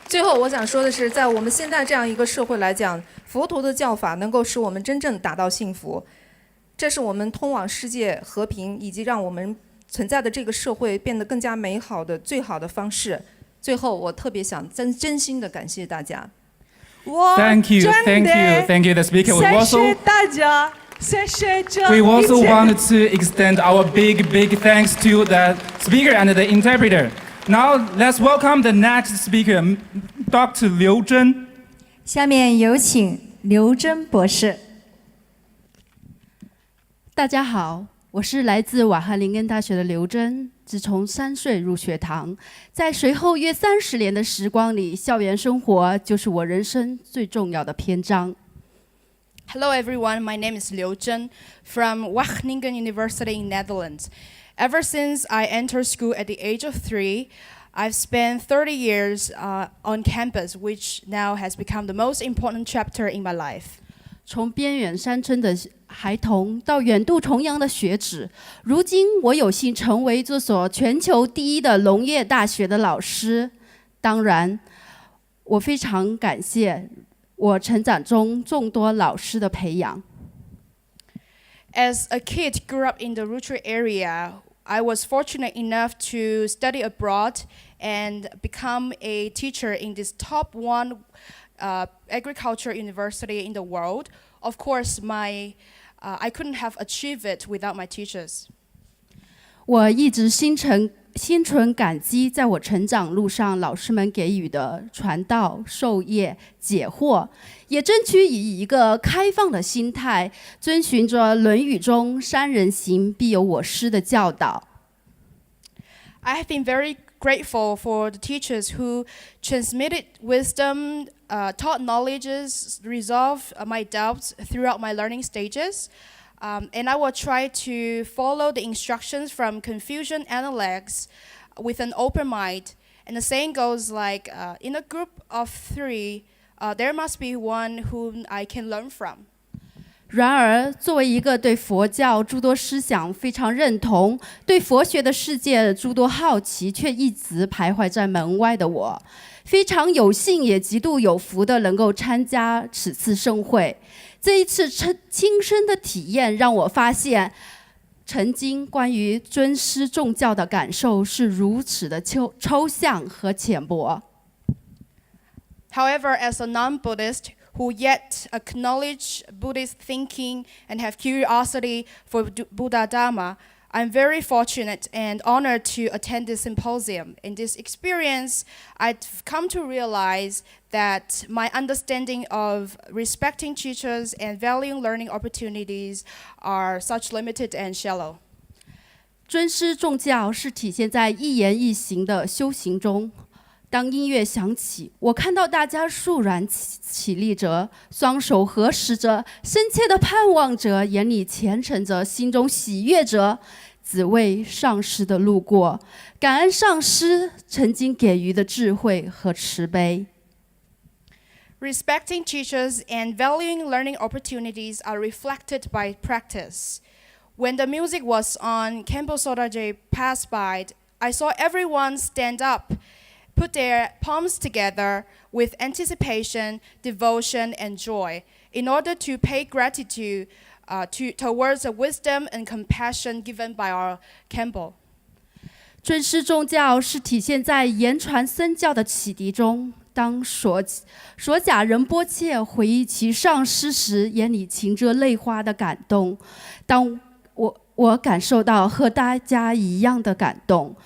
Speaker 14: 最后我想说的是，在我们现在这样一个社会来讲，佛陀的教法能够使我们真正达到幸福，这是我们通往世界和平以及让我们存在的这个社会变得更加美好的最好的方式。最后我特别想真心的感谢大家。
Speaker 3: Thank you, the speaker. We also want to extend our big thanks to the speaker and the interpreter. Now let's welcome the next speaker, Dr. Liu Zhen.
Speaker 2: 下面有请刘真博士。
Speaker 15: 大家好，我是来自瓦罕林根大学的刘真。自从3岁入学堂，在随后约30年的时光里，校园生活就是我人生最重要的篇章。
Speaker 16: Hello everyone, my name is Liu Zhen from Wageningen University in Netherlands. Ever since I entered school at the age of 3, I've spent 30 years on campus, which now has become the most important chapter in my life.
Speaker 15: 从边远山村的孩童到远渡重洋的学子，如今我有幸成为这所全球第一的农业大学的老师。当然，我非常感谢我成长中众多老师的培养。
Speaker 16: As a kid grew up in the rural area, I was fortunate enough to study abroad and become a teacher in this top one agriculture university in the world. Of course, I couldn't have achieved it without my teachers.
Speaker 15: 我一直心存感激，在我成长路上老师们给予的传道、授业、解惑，也争取以一个开放的心态，遵循着《论语》中“三人行，必有我师”的教导。
Speaker 16: I have been very grateful for the teachers who transmitted wisdom, taught knowledges, resolved my doubts throughout my learning stages. And I will try to follow the instructions from Confucian analects with an open mind. And the saying goes like, in a group of 3, there must be one whom I can learn from.
Speaker 15: 然而，作为一个对佛教诸多思想非常认同，对佛学的世界诸多好奇，却一直徘徊在门外的我，非常有幸也极度有福的能够参加此次盛会。这一次亲身的体验让我发现，曾经关于尊师重教的感受是如此的抽象和浅薄。
Speaker 16: However, as a non-Buddhist who yet acknowledge Buddhist thinking and have curiosity for Buddha Dharma, I'm very fortunate and honored to attend this symposium. In this experience, I've come to realize that my understanding of respecting teachers and valuing learning opportunities are such limited and shallow.
Speaker 15: 尊师重教是体现在一言一行的修行中。当音乐响起，我看到大家肃然起立着，双手合十着，深切的盼望着，眼里虔诚着，心中喜悦着，只为上师的路过，感恩上师曾经给予的智慧和慈悲。
Speaker 16: Respecting teachers and valuing learning opportunities are reflected by practice. When the music was on, Khenpo Sodaje passed by, I saw everyone stand up, put their palms together with anticipation, devotion, and joy in order to pay gratitude towards the wisdom and compassion given by our Khenpo.
Speaker 15: 尊师重教是体现在言传身教的启迪中。当所假仁波切回忆其上师时，眼里噙着泪花的感动。当我感受到和大家一样的感动。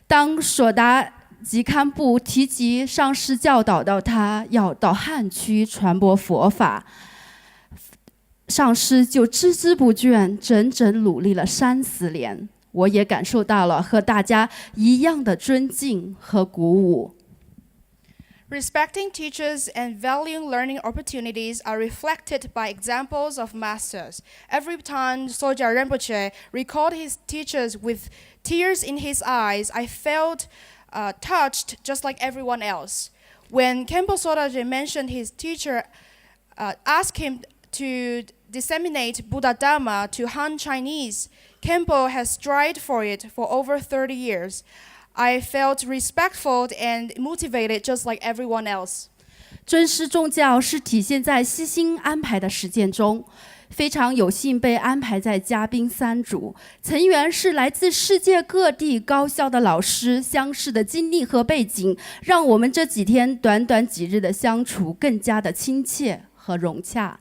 Speaker 15: 当索达吉堪布提及上师教导到他要到汉区传播佛法，上师就孜孜不倦，整整努力了30年。我也感受到了和大家一样的尊敬和鼓舞。
Speaker 16: Respecting teachers and valuing learning opportunities are reflected by examples of masters. Every time Soja Rinpoche recalled his teachers with tears in his eyes, I felt touched just like everyone else. When Khenpo Sodaje mentioned his teacher, asked him to disseminate Buddha Dharma to Han Chinese, Khenpo has strived for it for over 30 years. I felt respectful and motivated just like everyone else.
Speaker 15: 尊师重教是体现在悉心安排的实践中。非常有幸被安排在嘉宾3组，成员是来自世界各地高校的老师，相似的经历和背景，让我们这几天短短几日的相处更加的亲切和融洽。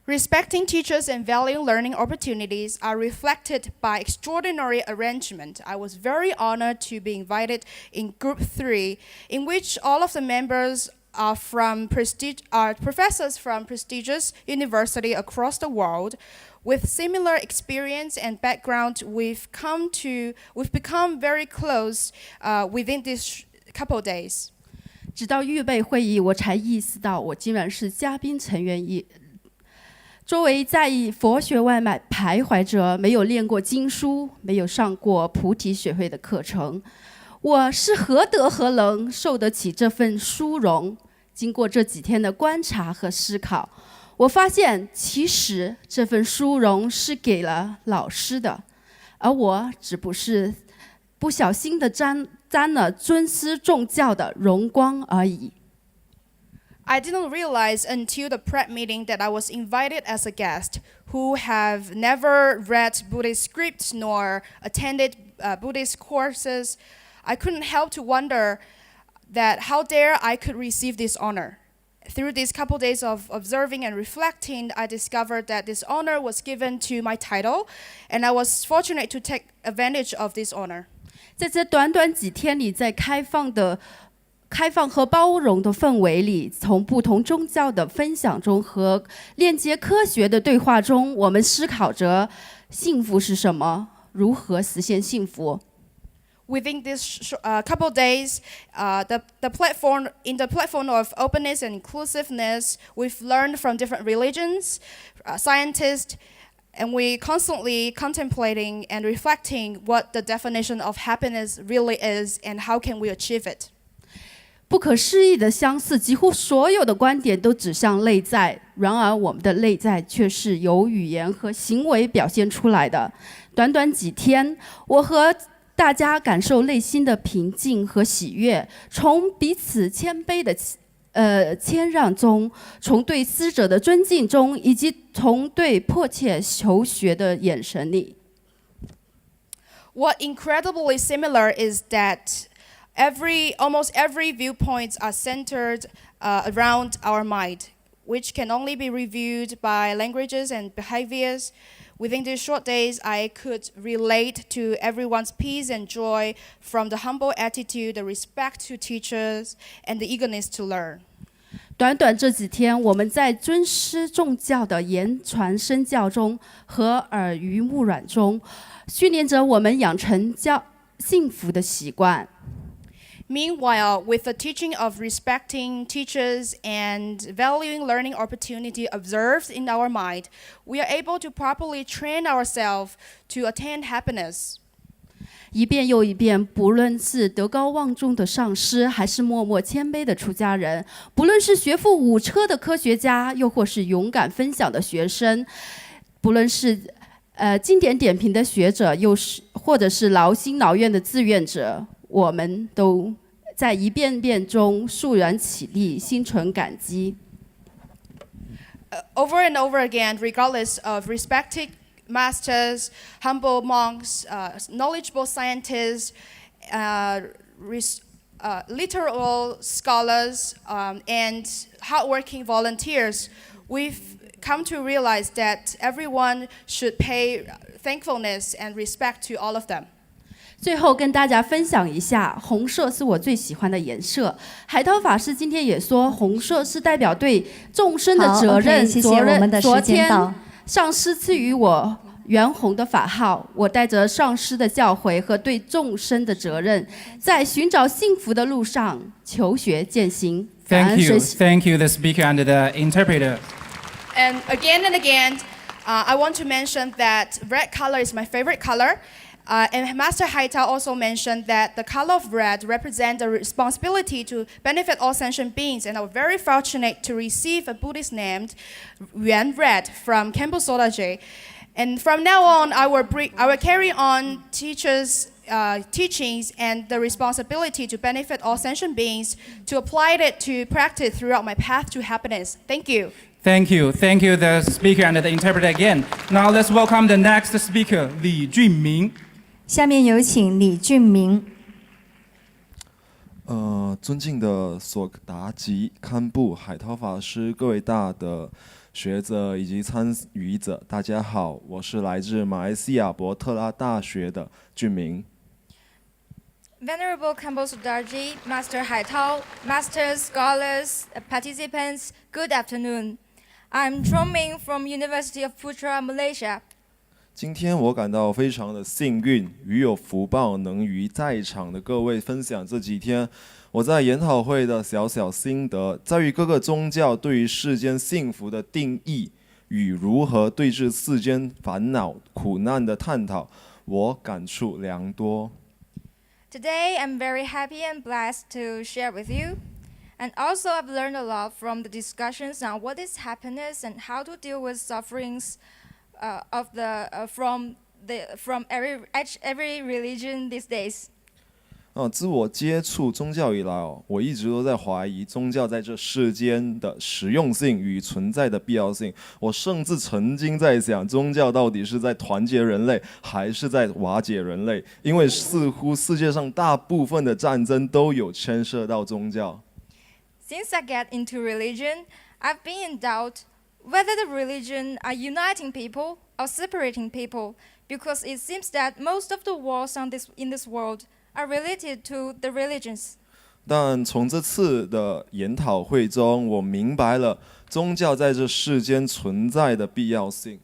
Speaker 16: Respecting teachers and valuing learning opportunities are reflected by extraordinary arrangement. I was very honored to be invited in Group 3, in which all of the members are professors from prestigious universities across the world. With similar experience and background, we've become very close within these couple days.
Speaker 15: 直到预备会议，我才意识到我竟然是嘉宾成员作为在佛学外面徘徊着，没有练过经书，没有上过菩提学会的课程，我是何德何能受得起这份殊荣？经过这几天的观察和思考，我发现其实这份殊荣是给了老师的，而我只不小心的沾了尊师重教的荣光而已。
Speaker 16: I didn't realize until the prep meeting that I was invited as a guest who have never read Buddhist scripts nor attended Buddhist courses. I couldn't help to wonder that how dare I could receive this honor. Through these couple days of observing and reflecting, I discovered that this honor was given to my title, and I was fortunate to take advantage of this honor.
Speaker 15: 在这短短几天里，在开放和包容的氛围里，从不同宗教的分享中和链接科学的对话中，我们思考着幸福是什么，如何实现幸福。
Speaker 16: Within this couple days, the platform of openness and inclusiveness, we've learned from different religions, scientists, and we constantly contemplating and reflecting what the definition of happiness really is and how can we achieve it.
Speaker 15: 不可思议的相似，几乎所有的观点都指向内在，然而我们的内在却是由语言和行为表现出来的。短短几天，我和大家感受内心的平静和喜悦，从彼此谦卑的谦让中，从对师者的尊敬中，以及从对迫切求学的眼神里。
Speaker 16: What incredibly similar is that almost every viewpoints are centered around our mind, which can only be reviewed by languages and behaviors. Within these short days, I could relate to everyone's peace and joy from the humble attitude, the respect to teachers, and the eagerness to learn.
Speaker 15: 短短这几天，我们在尊师重教的言传身教中和耳濡目染中，训练着我们养成幸福的习惯。
Speaker 16: Meanwhile, with the teaching of respecting teachers and valuing learning opportunity observed in our mind, we are able to properly train ourselves to attain happiness.
Speaker 15: 一遍又一遍，不论是德高望重的上师，还是默默谦卑的出家人，不论是学富五车的科学家，又或是勇敢分享的学生，不论是经典点评的学者，或者是劳心劳愿的志愿者，我们都在一遍遍中肃然起立，心存感激。
Speaker 16: Over and over again, regardless of respected masters, humble monks, knowledgeable scientists, literal scholars, and hardworking volunteers, we've come to realize that everyone should pay thankfulness and respect to all of them.
Speaker 15: 最后跟大家分享一下，红色是我最喜欢的颜色。海涛法师今天也说，红色是代表对众生的责任。昨天上师赐予我圆红的法号，我带着上师的教诲和对众生的责任，在寻找幸福的路上求学践行。
Speaker 3: Thank you, the speaker and the interpreter.
Speaker 16: And again, I want to mention that red color is my favorite color. And Master Haitao also mentioned that the color of red represents the responsibility to benefit all sentient beings, and I'm very fortunate to receive a Buddhist named Yuan Red from Kempo Sodaji. And from now on, I will carry on teachers' teachings and the responsibility to benefit all sentient beings, to apply it to practice throughout my path to happiness. Thank you.
Speaker 3: Thank you, the speaker and the interpreter again. Now let's welcome the next speaker, Li Junming.
Speaker 2: 下面有请李俊明。
Speaker 17: 尊敬的索达吉、堪布、海涛法师，各位大的学者以及参与者，大家好，我是来自马来西亚伯特拉大学的俊明。
Speaker 18: Venerable Kempo Sodaji, Master Haitao, Masters, Scholars, participants, good afternoon. I'm Chongming from University of Putra, Malaysia.
Speaker 17: 今天我感到非常的幸运，与有福报，能与在场的各位分享这几天我在研讨会的小小心得，在于各个宗教对于世间幸福的定义与如何对治世间烦恼苦难的探讨，我感触良多。
Speaker 18: Today, I'm very happy and blessed to share with you. And also, I've learned a lot from the discussions on what is happiness and how to deal with sufferings from every religion these days.
Speaker 17: 自我接触宗教以来我一直都在怀疑宗教在这世间的实用性与存在的必要性。我甚至曾经在想，宗教到底是在团结人类，还是在瓦解人类？因为似乎世界上大部分的战争都有牵涉到宗教。
Speaker 18: Since I get into religion, I've been in doubt whether the religion are uniting people or separating people, because it seems that most of the wars in this world are related to the religions.
Speaker 17: 但从这次的研讨会中，我明白了宗教在这世间存在的必要性。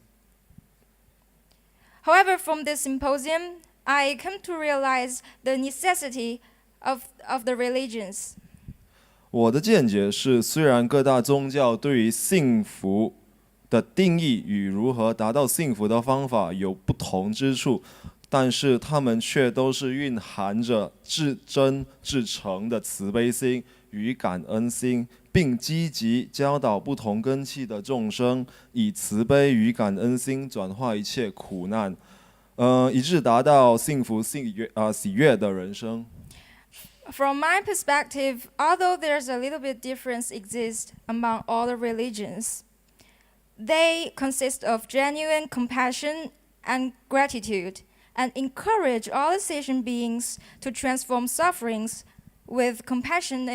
Speaker 18: However, from this symposium, I come to realize the necessity of the religions.
Speaker 17: 我的见解是，虽然各大宗教对于幸福的定义与如何达到幸福的方法有不同之处，但是他们却都是蕴含着至真至诚的慈悲心与感恩心，并积极教导不同根器的众生，以慈悲与感恩心转化一切苦难，以致达到幸福喜悦的人生。
Speaker 18: From my perspective, although there's a little bit difference exists among all the religions, they consist of genuine compassion and gratitude, and encourage all the sentient beings to transform sufferings with compassion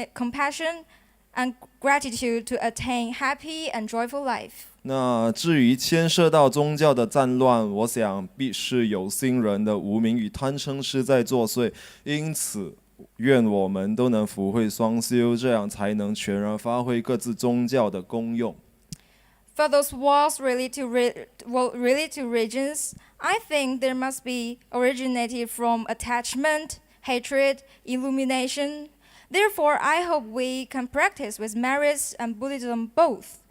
Speaker 18: and gratitude to attain happy and joyful life.
Speaker 17: 那至于牵涉到宗教的战乱，我想必是有心人的无明与贪嗔痴在作祟，因此愿我们都能福慧双修，这样才能全然发挥各自宗教的功用。
Speaker 18: For those wars related to religions, I think there must be originated from attachment, hatred, illumination. Therefore, I hope we can practice with merits and Buddhism both,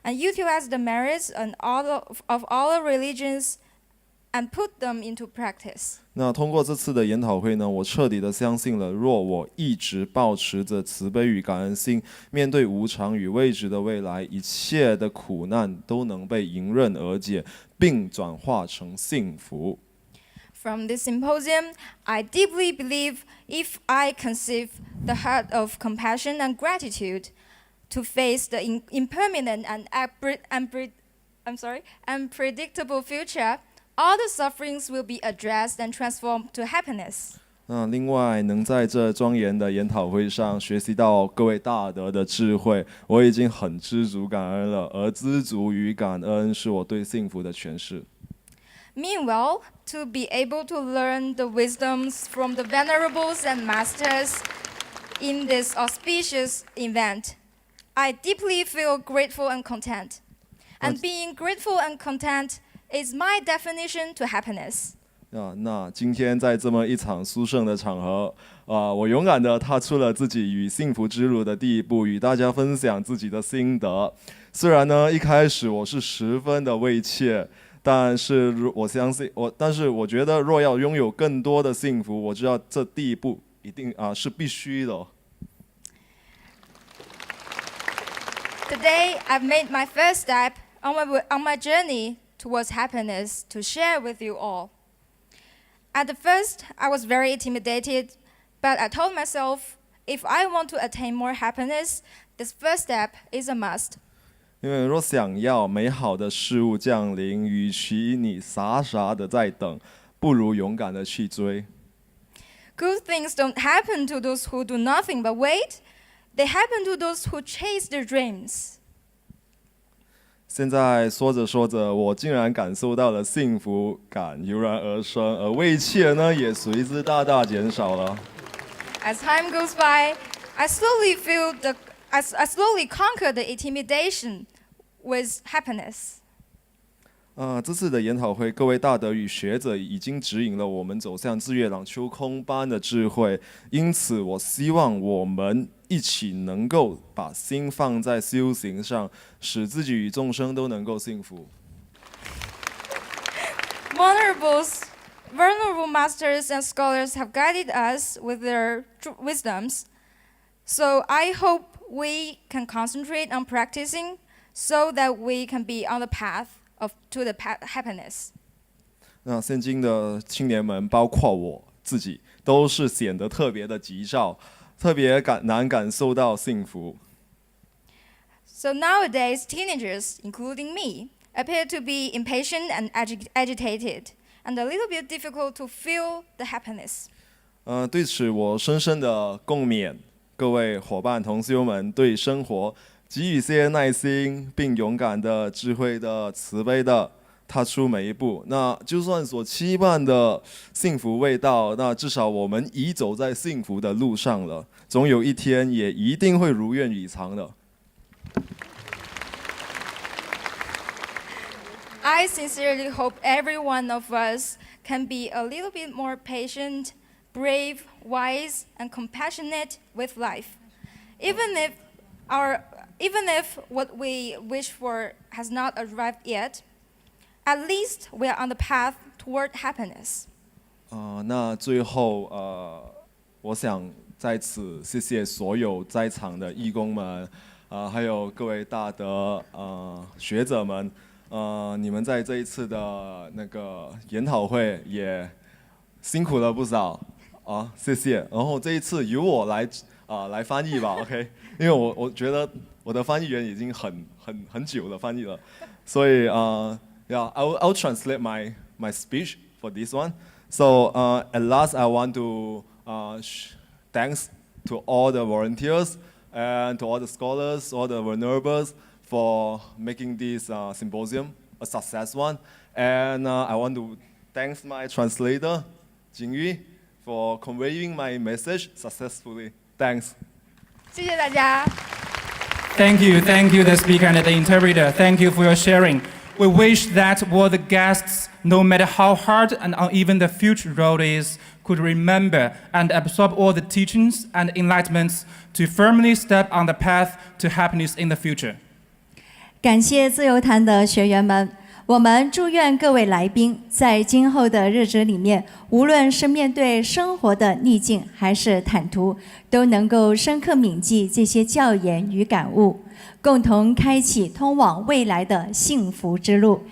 Speaker 18: and utilize the merits of all the religions and put them into practice.
Speaker 17: 那通过这次的研讨会呢，我彻底的相信了，若我一直保持着慈悲与感恩心，面对无常与未知的未来，一切的苦难都能被迎刃而解，并转化成幸福。
Speaker 18: From this symposium, I deeply believe if I conceive the heart of compassion and gratitude to face the impermanent and unpredictable future, all the sufferings will be addressed and transformed to happiness.
Speaker 17: 另外能在这庄严的研讨会上学习到各位大德的智慧，我已经很知足感恩了，而知足与感恩是我对幸福的诠释。
Speaker 18: Meanwhile, to be able to learn the wisdoms from the venerables and masters in this auspicious event, I deeply feel grateful and content. And being grateful and content is my definition to happiness.
Speaker 17: 那今天在这么一场殊胜的场合，我勇敢地踏出了自己与幸福之路的第一步，与大家分享自己的心得。虽然呢，一开始我是十分的畏怯，但是我觉得若要拥有更多的幸福，我知道这第一步一定是必须的。
Speaker 18: Today, I've made my first step on my journey towards happiness to share with you all. At the first, I was very intimidated, but I told myself, if I want to attain more happiness, this first step is a must.
Speaker 17: 因为若想要美好的事物降临，与其你傻傻的在等，不如勇敢的去追。
Speaker 18: Good things don't happen to those who do nothing but wait. They happen to those who chase their dreams.
Speaker 17: 现在说着说着，我竟然感受到了幸福感油然而生，而畏怯呢也随之大大减少了。
Speaker 18: As time goes by, I slowly conquer the intimidation with happiness.
Speaker 17: 这次的研讨会，各位大德与学者已经指引了我们走向日月朗秋空般的智慧，因此我希望我们一起能够把心放在修行上，使自己与众生都能够幸福。
Speaker 18: Venerable masters and scholars have guided us with their wisdoms, so I hope we can concentrate on practicing so that we can be on the path to the happiness.
Speaker 17: 那现今的青年们，包括我自己，都是显得特别的急躁，特别难感受到幸福。
Speaker 18: So nowadays, teenagers, including me, appear to be impatient and agitated, and a little bit difficult to feel the happiness.
Speaker 17: 对此我深深的共勉，各位伙伴同修们，对生活给予些耐心，并勇敢的、智慧的、慈悲的踏出每一步。那就算所期盼的幸福未到，那至少我们已走在幸福的路上了。总有一天也一定会如愿以偿的。
Speaker 18: I sincerely hope every one of us can be a little bit more patient, brave, wise, and compassionate with life. Even if what we wish for has not arrived yet, at least we are on the path toward happiness.
Speaker 17: 那最后我想在此谢谢所有在场的义工们，还有各位大德学者们。你们在这一次的那个研讨会也辛苦了不少啊，谢谢。然后这一次由我来翻译吧 ，OK？ 因为我觉得我的翻译员已经很久的翻译了，所以I'll translate my speech for this one. So at last I want to thanks to all the volunteers and to all the scholars, all the venerables for making this symposium a success one. And I want to thank my translator, Jingyu, for conveying my message successfully. Thanks.
Speaker 18: 谢谢大家。
Speaker 3: Thank you, the speaker and the interpreter. Thank you for your sharing. We wish that all the guests, no matter how hard and uneven the future road is, could remember and absorb all the teachings and enlightenments to firmly step on the path to happiness in the future.
Speaker 2: 感谢自由坛的学员们，我们祝愿各位来宾在今后的日子里面，无论是面对生活的逆境还是坦途，都能够深刻铭记这些教言与感悟，共同开启通往未来的幸福之路。